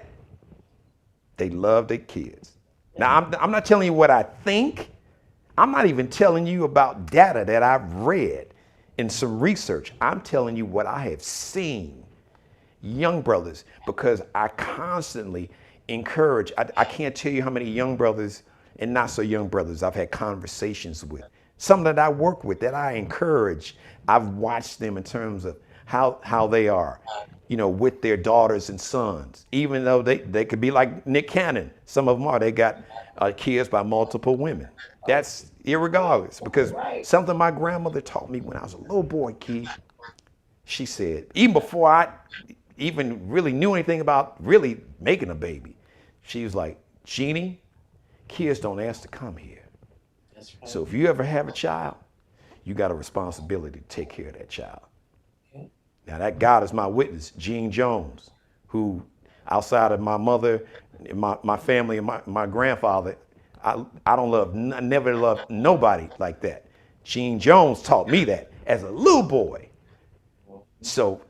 Speaker 2: they love their kids. Now, I'm not telling you what I think. I'm not even telling you about data that I've read in some research. I'm telling you what I have seen. Young brothers, because I constantly encourage, I can't tell you how many young brothers and not so young brothers I've had conversations with. Some that I work with, that I encourage. I've watched them in terms of how they are, with their daughters and sons, even though they could be like Nick Cannon. Some of them are, they got kids by multiple women. That's irregardless, because something my grandmother taught me when I was a little boy, Key. She said, even before I even really knew anything about really making a baby, she was like, Jeannie, kids don't ask to come here.
Speaker 3: That's right.
Speaker 2: So if you ever have a child, you got a responsibility to take care of that child. Now that God is my witness, Gene Jones, who outside of my mother, my family, and my grandfather, I don't love, I never loved nobody like that. Gene Jones taught me that as a little boy. So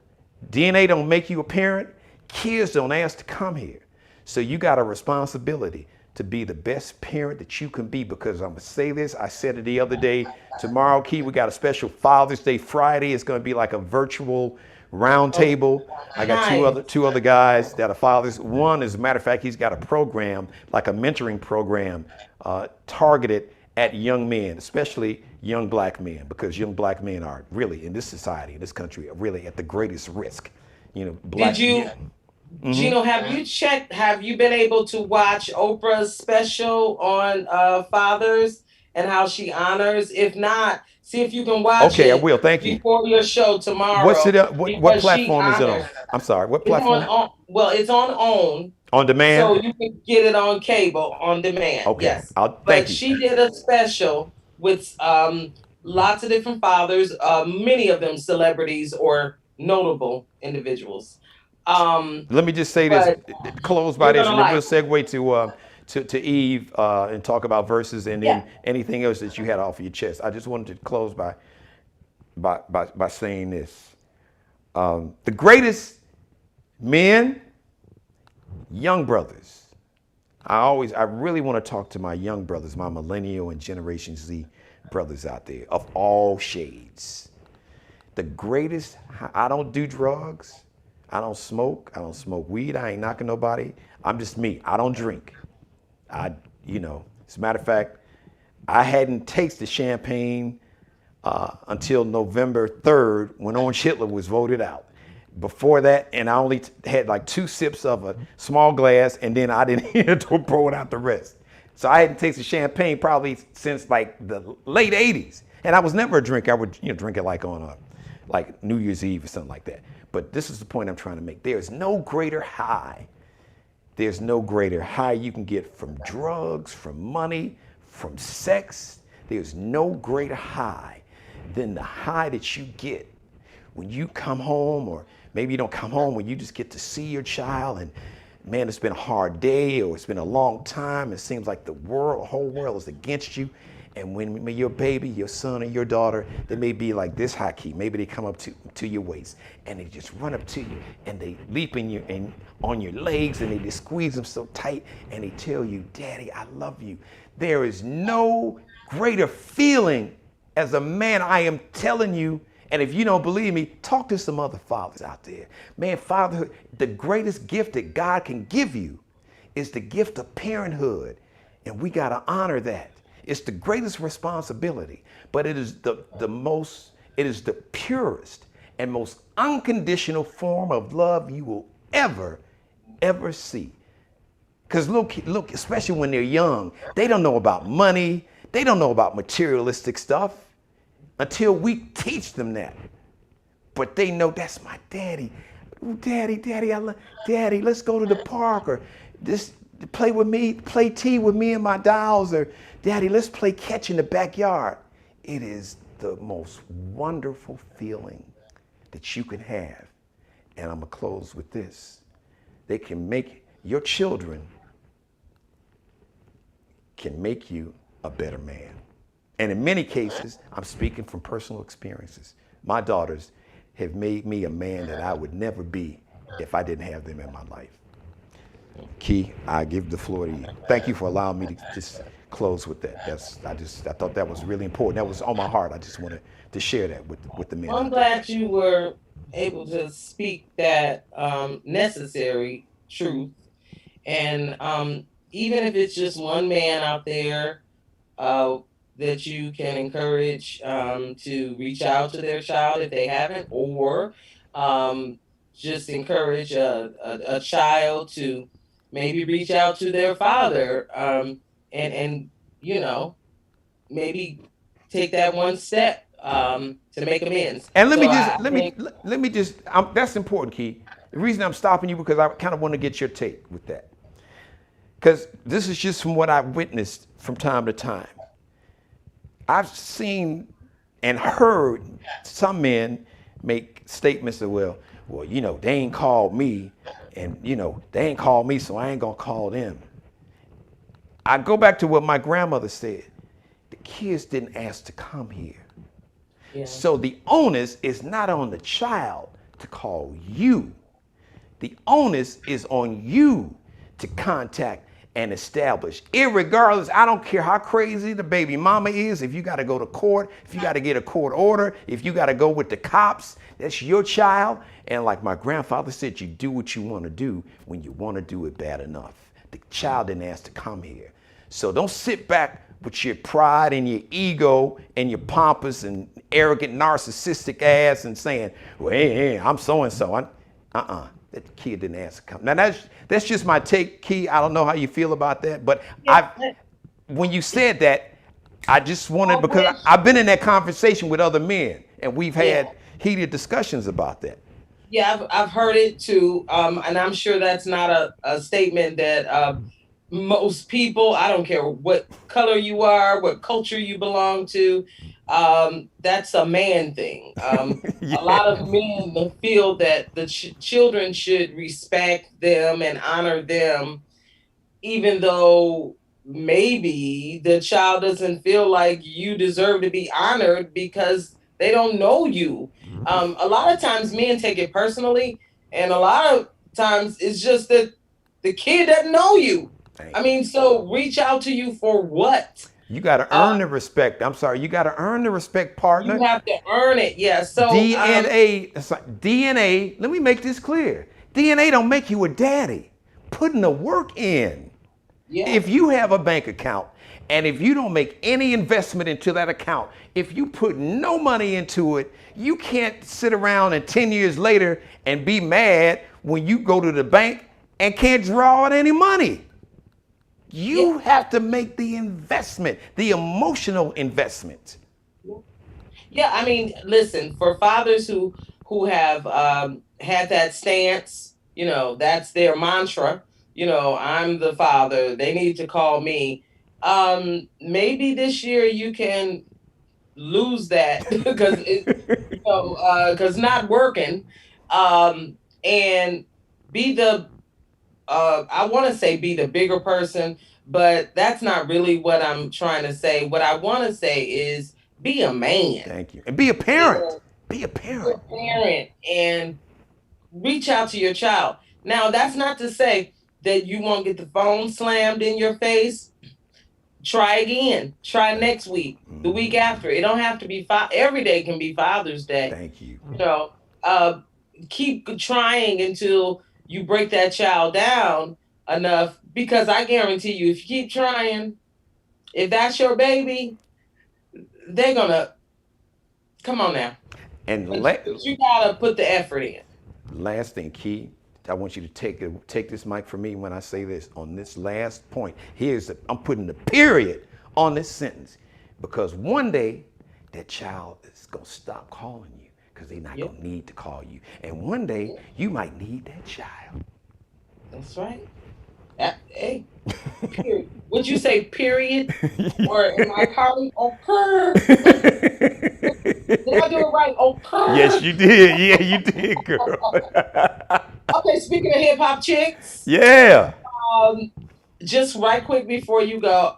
Speaker 2: DNA don't make you a parent. Kids don't ask to come here. So you got a responsibility to be the best parent that you can be, because I'm gonna say this, I said it the other day, tomorrow, Key, we got a special Father's Day Friday. It's gonna be like a virtual round table. I got two other guys that are fathers. One, as a matter of fact, he's got a program, like a mentoring program, targeted at young men, especially young black men, because young black men are really, in this society, in this country, are really at the greatest risk. You know, black.
Speaker 3: Did you, Geno, have you been able to watch Oprah's special on fathers and how she honors? If not, see if you can watch
Speaker 2: Okay, I
Speaker 3: it
Speaker 2: will. Thank you.
Speaker 3: before your show tomorrow.
Speaker 2: What's it? What
Speaker 3: because she
Speaker 2: platform is it on?
Speaker 3: honors.
Speaker 2: I'm sorry. What
Speaker 3: It's
Speaker 2: platform?
Speaker 3: well, it's on OWN.
Speaker 2: On demand.
Speaker 3: So you can get it on cable on demand.
Speaker 2: Okay.
Speaker 3: Yes.
Speaker 2: Thank
Speaker 3: But
Speaker 2: you.
Speaker 3: she did a special with lots of different fathers, many of them celebrities or notable individuals.
Speaker 2: Let me just say this, close by this, and then we'll segue to Eve and talk about verses, and then anything else that you had off of your chest. I just wanted to close by saying this: the greatest men, young brothers. I really want to talk to my young brothers, my millennial and Generation Z brothers out there of all shades. The greatest. I don't do drugs. I don't smoke weed. I ain't knocking nobody. I'm just me. I don't drink. As a matter of fact, I hadn't tasted champagne until November 3rd when Orange Hitler was voted out. Before that, and I only had like 2 sips of a small glass, and then I didn't end up pouring out the rest. So I hadn't tasted champagne probably since like the late 80s. And I was never a drinker. I would drink it like on like New Year's Eve or something like that. But this is the point I'm trying to make. There is no greater high. There's no greater high you can get from drugs, from money, from sex. There's no greater high than the high that you get when you come home, or maybe you don't come home, when you just get to see your child, and man, it's been a hard day, or it's been a long time. It seems like the whole world is against you. And when your baby, your son or your daughter, they may be like this high key, maybe they come up to your waist and they just run up to you and they leap in you and on your legs, and they just squeeze them so tight and they tell you, Daddy, I love you. There is no greater feeling as a man, I am telling you. And if you don't believe me, talk to some other fathers out there. Man, fatherhood, the greatest gift that God can give you is the gift of parenthood. And we got to honor that. It's the greatest responsibility, but it is the purest and most unconditional form of love you will ever see. Because look, especially when they're young, they don't know about money. They don't know about materialistic stuff until we teach them that. But they know that's my daddy. Ooh, daddy, I love daddy. Let's go to the park, or this play with me, play tea with me and my dolls, or Daddy, let's play catch in the backyard. It is the most wonderful feeling that you can have. And I'm gonna close with this. They can make, your children can make you a better man. And in many cases, I'm speaking from personal experiences. My daughters have made me a man that I would never be if I didn't have them in my life. Key, I give the floor to you. Thank you for allowing me to just close with that. I thought that was really important. That was on my heart. I just wanted to share that with the men.
Speaker 3: I'm glad you were able to speak that necessary truth. And even if it's just one man out there that you can encourage to reach out to their child if they haven't, or just encourage a child to maybe reach out to their father and maybe take that one step to make amends.
Speaker 2: And let me just that's important, Key. The reason I'm stopping you, because I kind of want to get your take with that. Because this is just from what I've witnessed from time to time. I've seen and heard some men make statements that, well, they ain't called me, and they ain't called me, so I ain't gonna call them. I go back to what my grandmother said. The kids didn't ask to come here. Yeah. So the onus is not on the child to call you. The onus is on you to contact and establish. Irregardless, I don't care how crazy the baby mama is, if you got to go to court, if you got to get a court order, if you got to go with the cops, that's your child. And like my grandfather said, you do what you want to do when you want to do it bad enough. The child didn't ask to come here. So don't sit back with your pride and your ego and your pompous and arrogant narcissistic ass and saying, well, hey, I'm so-and-so. That kid didn't ask to come. Now that's just my take, Key. I don't know how you feel about that, but when you said that, I just wanted, because I've been in that conversation with other men, and we've had heated discussions about that.
Speaker 3: Yeah, I've heard it too, and I'm sure that's not a statement that most people, I don't care what color you are, what culture you belong to, that's a man thing. A lot of men feel that the children should respect them and honor them, even though maybe the child doesn't feel like you deserve to be honored because they don't know you. A lot of times men take it personally, and a lot of times it's just that the kid doesn't know you. I mean, so reach out to you for what?
Speaker 2: You got to earn the respect. I'm sorry. You got to earn the respect, partner.
Speaker 3: You have to earn it. Yeah. So
Speaker 2: DNA, let me make this clear. DNA don't make you a daddy. Putting the work in. Yeah. If you have a bank account and if you don't make any investment into that account, if you put no money into it, you can't sit around and 10 years later and be mad when you go to the bank and can't draw out any money. You have to make the investment, the emotional investment.
Speaker 3: Yeah, I mean, listen, for fathers who have had that stance, that's their mantra. I'm the father. They need to call me. Maybe this year you can lose that because because not working, and be the. I want to say be the bigger person, but that's not really what I'm trying to say. What I want to say is be a man.
Speaker 2: Thank you. And be a parent. Be a parent.
Speaker 3: Be a parent and reach out to your child. Now, that's not to say that you won't get the phone slammed in your face. Try again. Try next week, the week after. It don't have to be every day can be Father's Day.
Speaker 2: Thank you.
Speaker 3: Keep trying until you break that child down enough, because I guarantee you, if you keep trying, if that's your baby, they're gonna come on now.
Speaker 2: And
Speaker 3: you gotta put the effort in.
Speaker 2: Last thing, Key, I want you to take this mic from me when I say this. On this last point, I'm putting the period on this sentence, because one day that child is gonna stop calling you, because they're not going to need to call you. And one day, you might need that child.
Speaker 3: That's right. Hey, period. Would you say period? Or am I calling occur? Did I do it right? Occur?
Speaker 2: Yes, you did. Yeah, you did, girl.
Speaker 3: Okay, speaking of hip-hop chicks.
Speaker 2: Yeah.
Speaker 3: Just right quick before you go,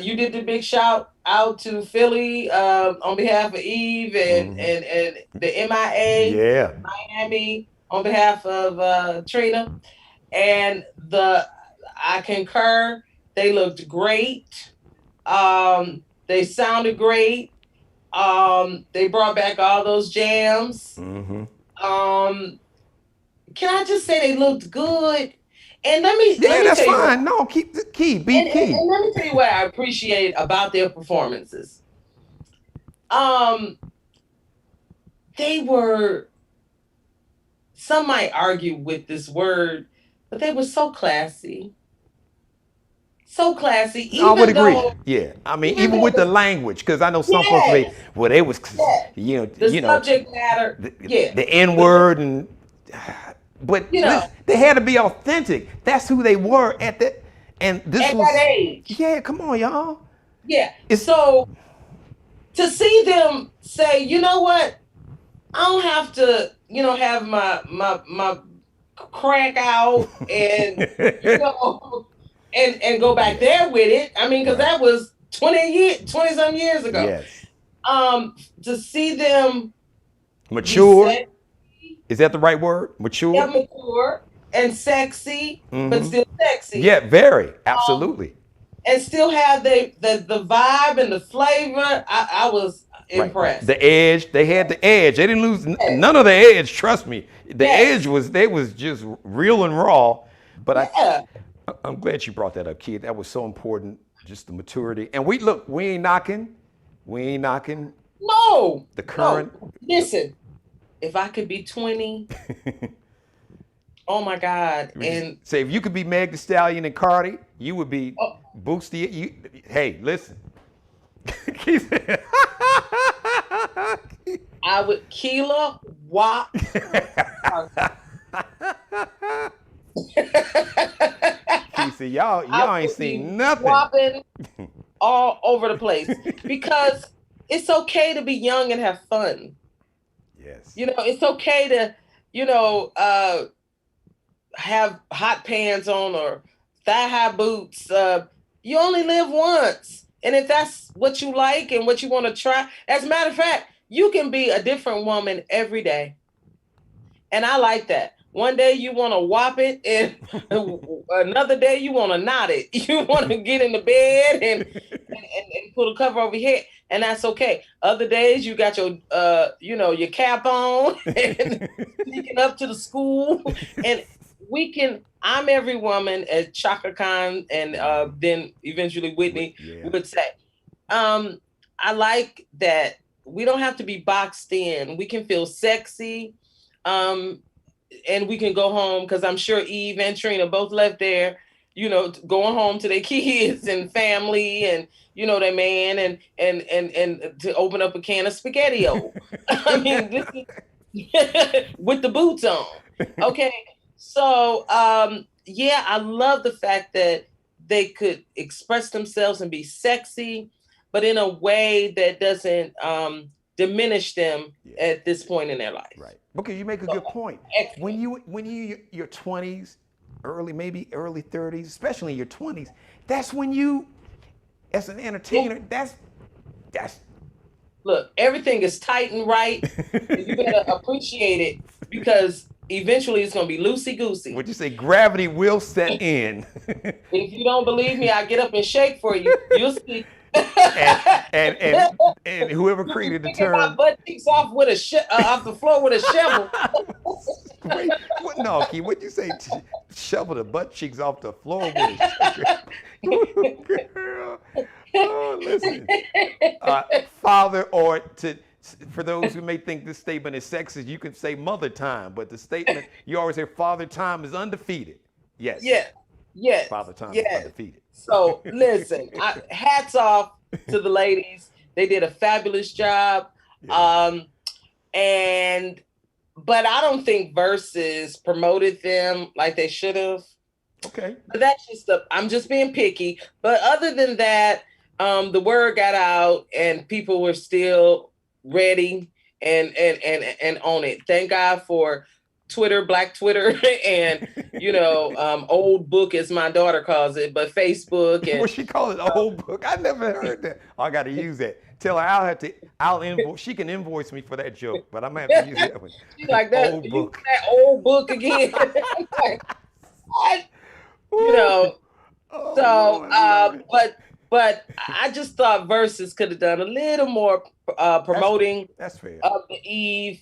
Speaker 3: you did the big shout out to Philly on behalf of Eve and the MIA, Miami on behalf of Trina, and I concur. They looked great. They sounded great. They brought back all those jams.
Speaker 2: Mm-hmm.
Speaker 3: Can I just say they looked good? And let me
Speaker 2: that's
Speaker 3: tell
Speaker 2: fine.
Speaker 3: You,
Speaker 2: no, keep the key. Be key.
Speaker 3: And let me tell you what I appreciate about their performances. They were. Some might argue with this word, but they were so classy. So classy.
Speaker 2: I would agree. Yeah, I mean, even with the language, because I know some folks say, well, they was,
Speaker 3: the subject matter,
Speaker 2: the N word and. But they had to be authentic. That's who they were at that
Speaker 3: age.
Speaker 2: Yeah, come on, y'all.
Speaker 3: Yeah. So to see them say, you know what, I don't have to, have my crack out and you know and go back
Speaker 2: Yeah.
Speaker 3: there with it. I mean, because
Speaker 2: Right.
Speaker 3: that was 20 some years ago.
Speaker 2: Yes.
Speaker 3: To see them be
Speaker 2: Mature.
Speaker 3: sexy,
Speaker 2: Is that the right word? Mature?
Speaker 3: mature, and sexy, but still sexy,
Speaker 2: Yeah, very. Absolutely.
Speaker 3: and still have the vibe and the flavor. I was
Speaker 2: Right.
Speaker 3: impressed.
Speaker 2: The edge. They had the edge. They didn't lose
Speaker 3: Yes,
Speaker 2: none of the edge, trust me. The edge
Speaker 3: yes,
Speaker 2: was they was just real and raw. But
Speaker 3: yeah.
Speaker 2: I'm glad you brought that up, kid. That was so important, just the maturity. And we ain't knocking. We ain't knocking
Speaker 3: No,
Speaker 2: the
Speaker 3: no.
Speaker 2: current.
Speaker 3: Listen, if I could be 20, oh my God.
Speaker 2: We just
Speaker 3: And
Speaker 2: say if you could be Meg the Stallion and Cardi, you would be
Speaker 3: oh,
Speaker 2: Boosty. Hey, listen. He said-
Speaker 3: I would Keela Wop.
Speaker 2: He said,
Speaker 3: I
Speaker 2: y'all ain't
Speaker 3: would be
Speaker 2: seen nothing.
Speaker 3: whopping all over the place because it's okay to be young and have fun.
Speaker 2: Yes.
Speaker 3: It's okay to, have hot pants on or thigh high boots. You only live once. And if that's what you like and what you want to try, as a matter of fact, you can be a different woman every day. And I like that. One day you want to whop it, and another day you want to knot it. You want to get in the bed and put a cover over your head, and that's okay. Other days you got your your cap on and sneaking up to the school, and I'm every woman, as Chaka Khan and then eventually Whitney
Speaker 2: Yeah.
Speaker 3: would say. I like that we don't have to be boxed in. We can feel sexy. Um, and we can go home because I'm sure Eve and Trina both left there, going home to their kids and family and their man and to open up a can of spaghetti-o. I mean, this is with the boots on. Okay. So yeah, I love the fact that they could express themselves and be sexy, but in a way that doesn't diminish them at this point in their life.
Speaker 2: Right. Because you make a
Speaker 3: So,
Speaker 2: good point.
Speaker 3: excellent.
Speaker 2: When you your 20s, maybe early 30s, especially in your 20s, that's when you, as an entertainer, that's
Speaker 3: Look, everything is tight and right. And you better appreciate it because eventually it's gonna be loosey goosey.
Speaker 2: what you say, gravity will set in.
Speaker 3: If you don't believe me, I get up and shake for you. You'll see.
Speaker 2: and whoever created the
Speaker 3: Picking my
Speaker 2: term.
Speaker 3: butt cheeks off with off the floor with a shovel.
Speaker 2: Wait, what? No, Key, what'd you say? Shovel the butt cheeks off the floor with a girl. Oh, listen. Father, or for those who may think this statement is sexist, you can say mother time, but the statement, you always hear father time is undefeated. Yes.
Speaker 3: Yeah. Yes.
Speaker 2: Father time
Speaker 3: yes.
Speaker 2: is undefeated.
Speaker 3: So listen, hats off to the ladies. They did a fabulous job.
Speaker 2: Yeah.
Speaker 3: But I don't think Versus promoted them like they should have.
Speaker 2: Okay.
Speaker 3: But that's just I'm just being picky. But other than that, the word got out and people were still ready and on it. Thank God for Twitter, Black Twitter, and old book, as my daughter calls it, but Facebook and
Speaker 2: What she call it, old book? I never heard that. Oh, I got to use that. Tell her I'll invoice. She can invoice me for that joke, but I'm gonna have to use that one.
Speaker 3: She's like that.
Speaker 2: Old book.
Speaker 3: That old book again. Like, what? But I just thought Versus could have done a little more promoting.
Speaker 2: That's fair.
Speaker 3: Of the Eve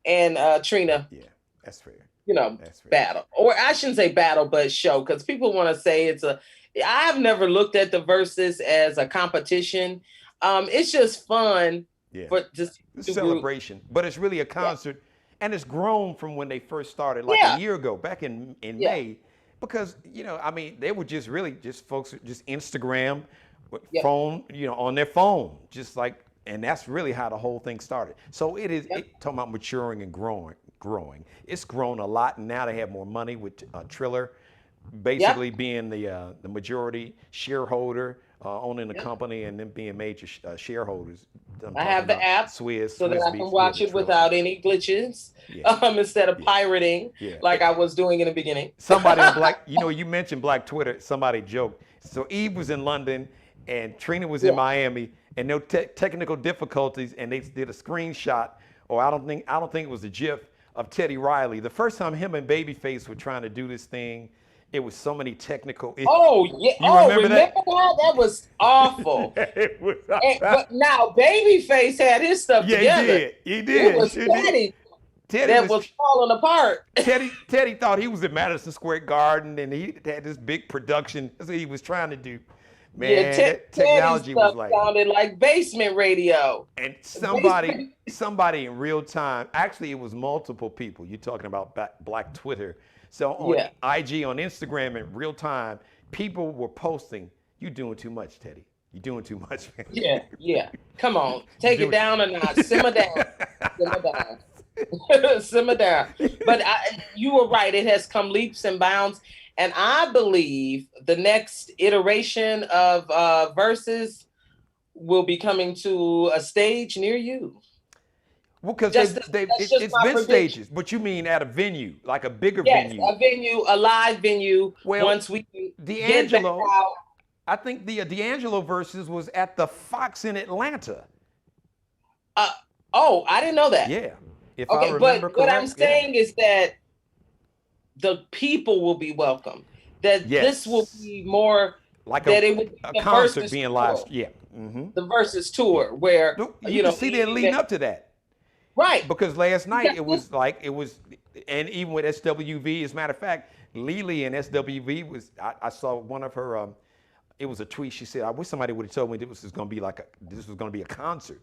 Speaker 3: and Trina.
Speaker 2: Yeah, that's fair.
Speaker 3: That's fair. Battle, or I shouldn't say battle, but show, because people want to say it's a. I've never looked at the Versus as a competition. It's just fun.
Speaker 2: Yeah.
Speaker 3: For just
Speaker 2: celebration, but it's really a concert, and it's grown from when they first started, like a year ago, back in May. Because, they were just really just folks, just Instagram, phone, on their phone, just like, and that's really how the whole thing started. So talking about maturing and growing. It's grown a lot, and now they have more money with Triller, basically being the majority shareholder owning the company and then being major shareholders.
Speaker 3: I have the app
Speaker 2: Swiss,
Speaker 3: so that I can watch it
Speaker 2: Detroit.
Speaker 3: without any glitches, instead of pirating like I was doing in the beginning.
Speaker 2: Somebody on Black, you mentioned Black Twitter. Somebody joked. So Eve was in London and Trina was in Miami, and no technical difficulties, and they did a screenshot, or I don't think it was a GIF of Teddy Riley. The first time him and Babyface were trying to do this thing, it was so many technical issues.
Speaker 3: Oh yeah! Remember that? That was awful.
Speaker 2: It was
Speaker 3: but now Babyface had his stuff together.
Speaker 2: He did.
Speaker 3: It was Teddy that was falling apart.
Speaker 2: Teddy thought he was at Madison Square Garden, and he had this big production. That's what he was trying to do. Man, technology was like
Speaker 3: sounded like basement radio.
Speaker 2: And somebody in real time. Actually, it was multiple people. You're talking about Black Twitter. So on IG, on Instagram, in real time, people were posting, "You doing too much, Teddy. You doing too much, man."
Speaker 3: Yeah. Come on, take it down a notch. Simmer down. Simmer down. But you were right. It has come leaps and bounds. And I believe the next iteration of Verzuz will be coming to a stage near you.
Speaker 2: Well, because it's been stages, but you mean at a venue, like a bigger venue.
Speaker 3: Yes, a venue, a live venue. Well, once we get back out.
Speaker 2: I think the D'Angelo Verzuz was at the Fox in Atlanta.
Speaker 3: I didn't know that.
Speaker 2: Yeah. If I remember correctly.
Speaker 3: What I'm saying is that the people will be welcome. That this will be more
Speaker 2: like
Speaker 3: it would be
Speaker 2: a concert being live. Yeah.
Speaker 3: Mm-hmm. The Verzuz tour where
Speaker 2: you see that leading up to that.
Speaker 3: Right.
Speaker 2: Because last night it was, and even with SWV, as a matter of fact, Lily and SWV was, I saw one of her, it was a tweet. She said, "I wish somebody would have told me this was going to be a concert."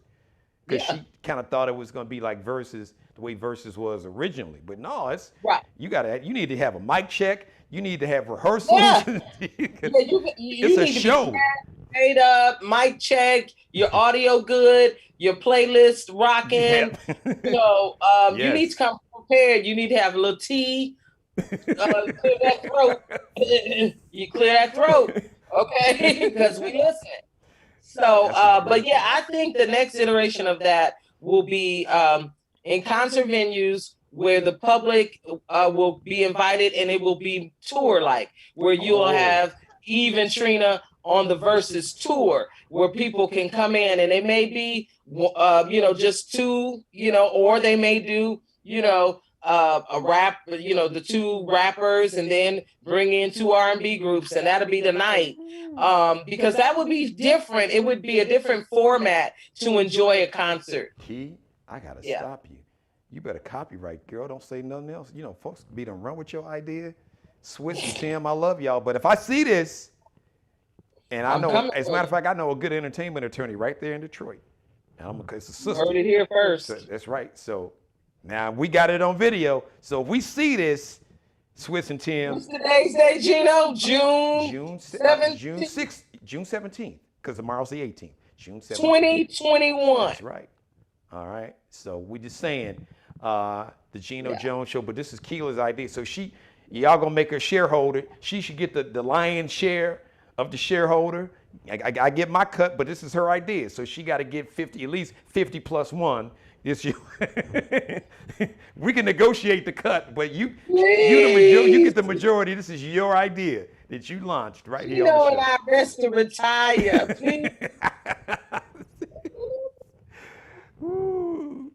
Speaker 2: Because she kind of thought it was going to be like Verzuz, the way Verzuz was originally. But no, it's you need to have a mic check. You need to have rehearsals.
Speaker 3: Yeah.
Speaker 2: It's a show.
Speaker 3: Straight up, mic check, your audio good, your playlist rocking. You need to come prepared. You need to have a little tea. Clear that throat. You clear that throat, okay? Because we listen. So, I think the next iteration of that will be in concert venues where the public will be invited, and it will be tour-like, where you'll have Eve and Trina on the Verzuz tour, where people can come in, and it may be, just two, or they may do, a rap, the two rappers, and then bring in two R&B groups, and that'll be the night. Because that would be different. It would be a different format to enjoy a concert.
Speaker 2: Key, I gotta stop you. You better copyright, girl. Don't say nothing else. Folks be done run with your idea. Swiss and Tim, I love y'all. But if I see this, and I know, as a matter of fact, I know a good entertainment attorney right there in Detroit. And it's a sister.
Speaker 3: Heard it here first.
Speaker 2: So, that's right. So now we got it on video. So if we see this, Swiss and Tim.
Speaker 3: What's today's day, Geno? June
Speaker 2: 17th, because tomorrow's the 18th. June 17th.
Speaker 3: 2021.
Speaker 2: That's right. All right. So we just saying the Geno Jones Show, but this is Keela's idea. So y'all gonna make her shareholder. She should get the lion's share of the shareholder. I get my cut, but this is her idea. So she got to get 50, at least 50 plus one. You we can negotiate the cut, but you get the majority. This is your idea that you launched right here.
Speaker 3: And I best to retire, please.
Speaker 2: Woo.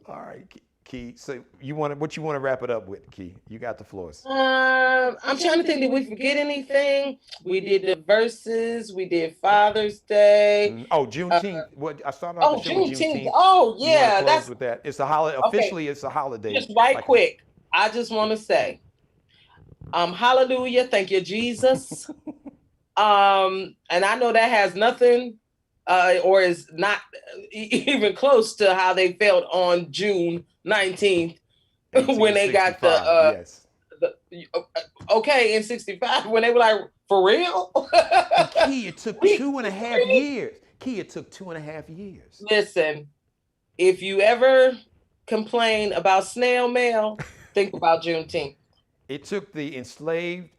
Speaker 2: All right, Key. So what you want to wrap it up with, Key? You got the floor.
Speaker 3: I'm trying to think. Did we forget anything? We did the Verzuz. We did Father's Day.
Speaker 2: Juneteenth. I started off the show with Juneteenth.
Speaker 3: Oh yeah, that's
Speaker 2: with that. It's a holiday. Okay. Officially, it's a holiday.
Speaker 3: Just quick. I just want to say, hallelujah. Thank you, Jesus. And I know that has nothing. Or is not even close to how they felt on June 19th when they got in 65 when they were like, for real?
Speaker 2: Key, it took 2.5 years. It took 2.5 years.
Speaker 3: Listen, if you ever complain about snail mail, think about Juneteenth.
Speaker 2: It took the enslaved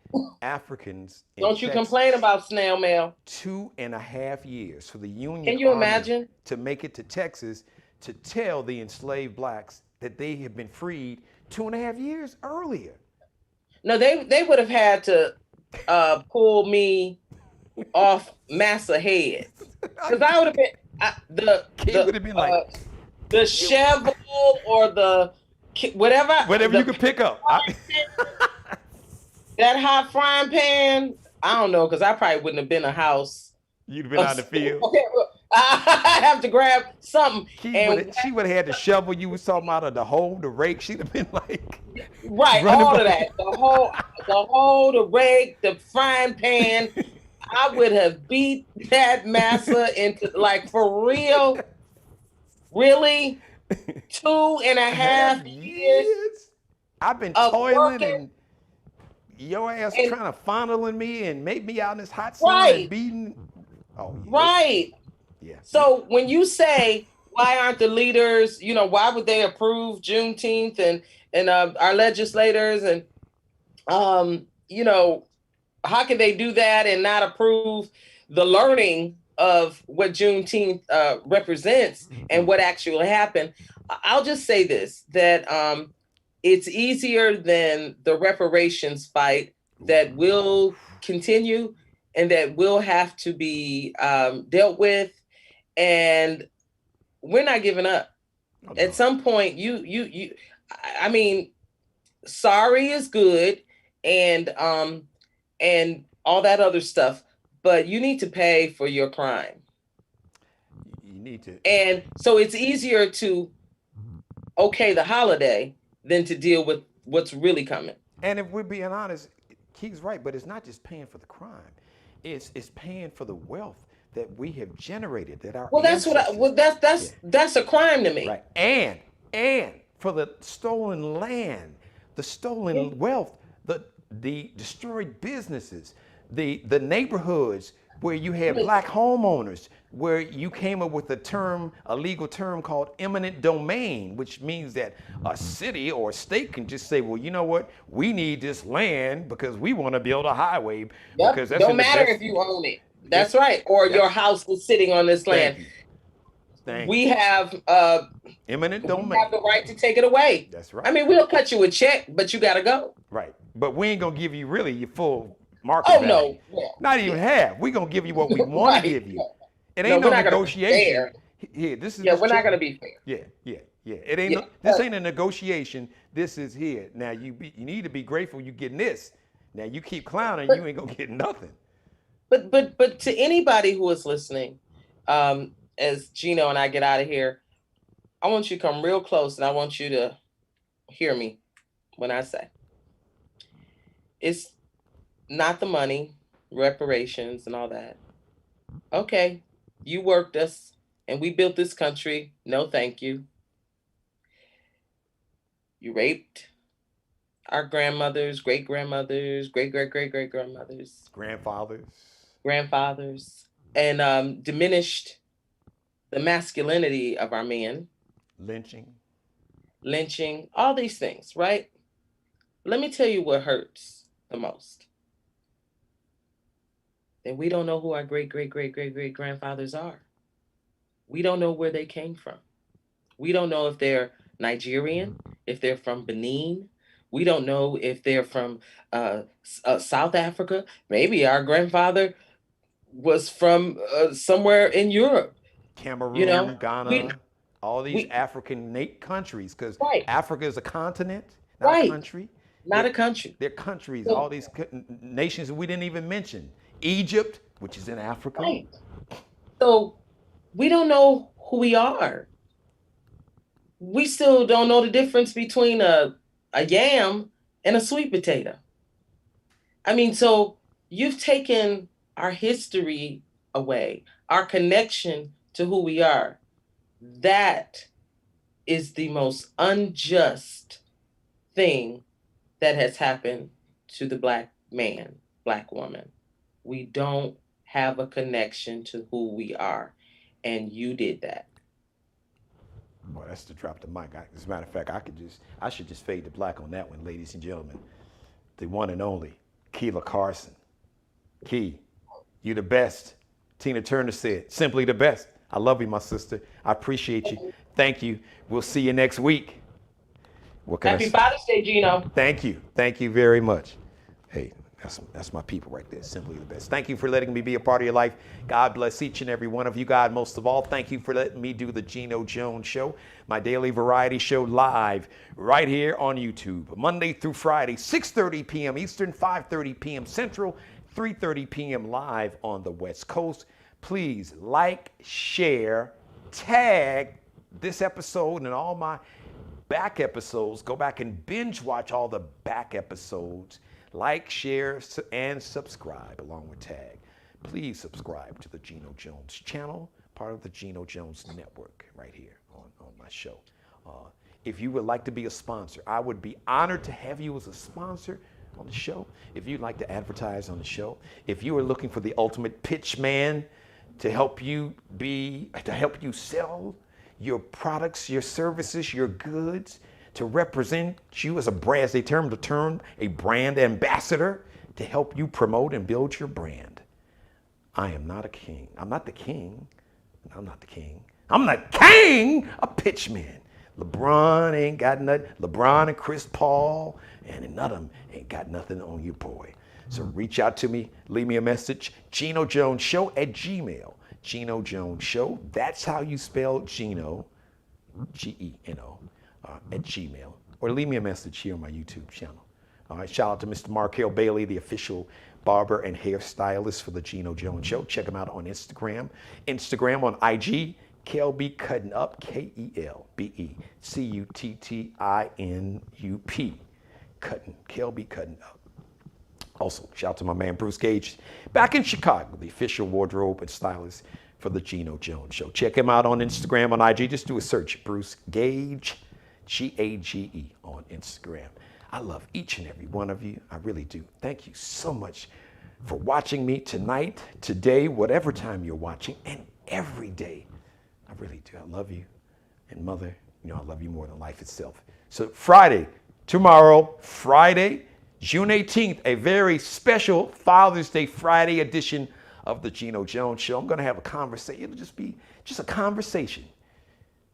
Speaker 2: Africans in
Speaker 3: Don't you
Speaker 2: Texas.
Speaker 3: complain about snail mail.
Speaker 2: 2.5 years for the Union
Speaker 3: Can you
Speaker 2: Army
Speaker 3: imagine?
Speaker 2: to make it to Texas to tell the enslaved blacks that they have been freed 2.5 years earlier.
Speaker 3: No, they would have had to pull me off massa head, because I would have been
Speaker 2: Kid would have been like,
Speaker 3: the shovel or the whatever
Speaker 2: whatever you could pick up.
Speaker 3: That hot frying pan. I don't know, because I probably wouldn't have been a house.
Speaker 2: You'd have been out in the field.
Speaker 3: I have to grab something.
Speaker 2: She would have had the shovel you was talking about, or the hoe, the rake. She'd have been like,
Speaker 3: right, all of that. The rake, the frying pan. I would have beat that massa into, like, for real. Really? 2.5 years.
Speaker 2: I've been toiling
Speaker 3: working.
Speaker 2: and your ass trying to fondling me and make me out in this hot sun and beating. Oh, yeah.
Speaker 3: Right.
Speaker 2: Yeah.
Speaker 3: So when you say, why aren't the leaders, why would they approve Juneteenth and our legislators, and how can they do that and not approve the learning of what Juneteenth represents and what actually happened? I'll just say this, that it's easier than the reparations fight that will continue and that will have to be dealt with. And we're not giving up. Okay. At some point, I mean, sorry is good, and all that other stuff, but you need to pay for your crime.
Speaker 2: You need to.
Speaker 3: And so it's easier to the holiday than to deal with what's really coming.
Speaker 2: And if we're being honest, Keith's right, but it's not just paying for the crime. It's paying for the wealth that we have generated, that our
Speaker 3: that's a crime to me.
Speaker 2: Right. And for the stolen land, the stolen wealth, the destroyed businesses, the neighborhoods where you have black homeowners, where you came up with a legal term called eminent domain, which means that a city or a state can just say, well, you know what, we need this land because we want to build a highway.
Speaker 3: Yep.
Speaker 2: Because that's
Speaker 3: don't matter if you own it. That's right. Or your house is sitting on this land. We have
Speaker 2: eminent domain.
Speaker 3: We have the right to take it away.
Speaker 2: That's right.
Speaker 3: I mean, we'll cut you a check, but you got to go.
Speaker 2: Right. But we ain't going to give you really your full market value.
Speaker 3: No. Yeah.
Speaker 2: Not even half. We're going to give you what we want to give you. It ain't no negotiation.
Speaker 3: Here, we're not going to be fair.
Speaker 2: Yeah. It ain't this ain't a negotiation. This is here. Now you need to be grateful you getting this. Now you keep clowning, you ain't going to get nothing.
Speaker 3: But to anybody who is listening, as Geno and I get out of here, I want you to come real close and I want you to hear me when I say it's not the money, reparations and all that. Okay, you worked us and we built this country. No, thank you. You raped our grandmothers, great-grandmothers, great-great-great-great-grandmothers. Grandfathers. And diminished the masculinity of our men. Lynching, all these things, right? Let me tell you what hurts the most. That we don't know who our great-great-great-great-great-grandfathers are. We don't know where they came from. We don't know if they're Nigerian, if they're from Benin. We don't know if they're from South Africa. Maybe our grandfather was from somewhere in Europe.
Speaker 2: Cameroon, Ghana, all these African countries, because Africa is a continent, not a country.
Speaker 3: Not a country.
Speaker 2: They're countries, all these nations we didn't even mention. Egypt, which is in Africa.
Speaker 3: Right. So we don't know who we are. We still don't know the difference between a yam and a sweet potato. I mean, so you've taken our history away, our connection to who we are. That is the most unjust thing that has happened to the Black man, Black woman. We don't have a connection to who we are. And you did that.
Speaker 2: Boy, that's to drop the mic. As a matter of fact, I should just fade to black on that one, ladies and gentlemen. The one and only Keela Carson. Key, you the best. Tina Turner said, simply the best. I love you, my sister. I appreciate you. Thank you. We'll see you next week.
Speaker 3: Happy Father's Day, Geno.
Speaker 2: Thank you. Thank you very much. Hey, that's my people right there. Simply the best. Thank you for letting me be a part of your life. God bless each and every one of you. God, most of all, thank you for letting me do the Geno Jones Show, my daily variety show live right here on YouTube, Monday through Friday, 6:30 p.m. Eastern, 5:30 p.m. Central, 3:30 p.m. live on the West Coast. Please like, share, tag this episode and all my back episodes. Go back and binge watch all the back episodes. Like, share, and subscribe along with tag. Please subscribe to the Geno Jones channel, part of the Geno Jones Network right here on my show. If you would like to be a sponsor, I would be honored to have you as a sponsor on the show. If you'd like to advertise on the show, if you are looking for the ultimate pitch man to help you sell your products, your services, your goods, to represent you as a brand, as they term the term, a brand ambassador, to help you promote and build your brand. I am not a king. I'm not the king. I'm not the king. I'm the king of pitchman. LeBron ain't got nothing. LeBron and Chris Paul and none of them ain't got nothing on you, boy. So reach out to me, leave me a message, Geno Jones Show at Gmail. Geno Jones Show. That's how you spell Geno, Geno, at Gmail. Or leave me a message here on my YouTube channel. All right, shout out to Mr. Markel Bailey, the official barber and hairstylist for the Geno Jones Show. Check him out on Instagram. Instagram on IG, Kelby Cutting Up, KELBE CUTTINUP. Cutting, Kelby Cutting Up. Also, shout out to my man Bruce Gage, back in Chicago, the official wardrobe and stylist for the Geno Jones Show. Check him out on Instagram, on IG. Just do a search, Bruce Gage, Gage on Instagram. I love each and every one of you. I really do. Thank you so much for watching me tonight, today, whatever time you're watching, and every day. I really do. I love you. And Mother, you know I love you more than life itself. So Friday, tomorrow, Friday, June 18th, a very special Father's Day Friday edition of the Geno Jones Show. I'm going to have a conversation. It'll just be a conversation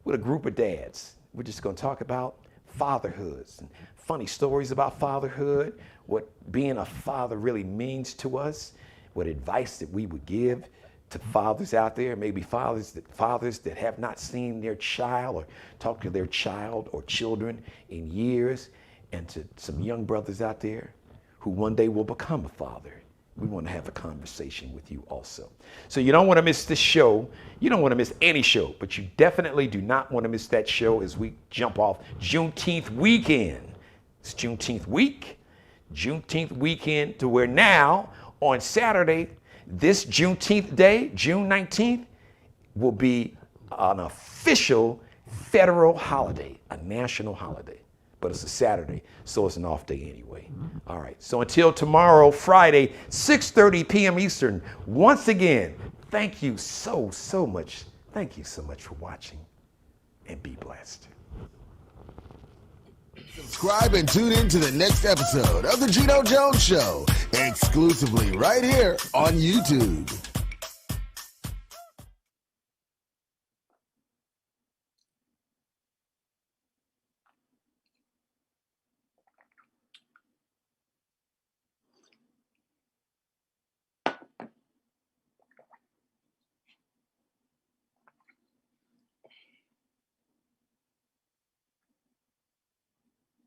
Speaker 2: with a group of dads. We're just going to talk about fatherhoods and funny stories about fatherhood, what being a father really means to us, what advice that we would give to fathers out there, maybe fathers that have not seen their child or talked to their child or children in years, and to some young brothers out there who one day will become a father. We want to have a conversation with you also. So you don't want to miss this show. You don't want to miss any show, but you definitely do not want to miss that show as we jump off Juneteenth weekend. It's Juneteenth week, to where now on Saturday, this Juneteenth day, June 19th, will be an official federal holiday, a national holiday. But it's a Saturday, so it's an off day anyway. All right, so until tomorrow, Friday, 6:30 p.m. Eastern, once again, thank you so much. Thank you so much for watching, and be blessed.
Speaker 1: Subscribe and tune in to the next episode of The Geno Jones Show, exclusively right here on YouTube.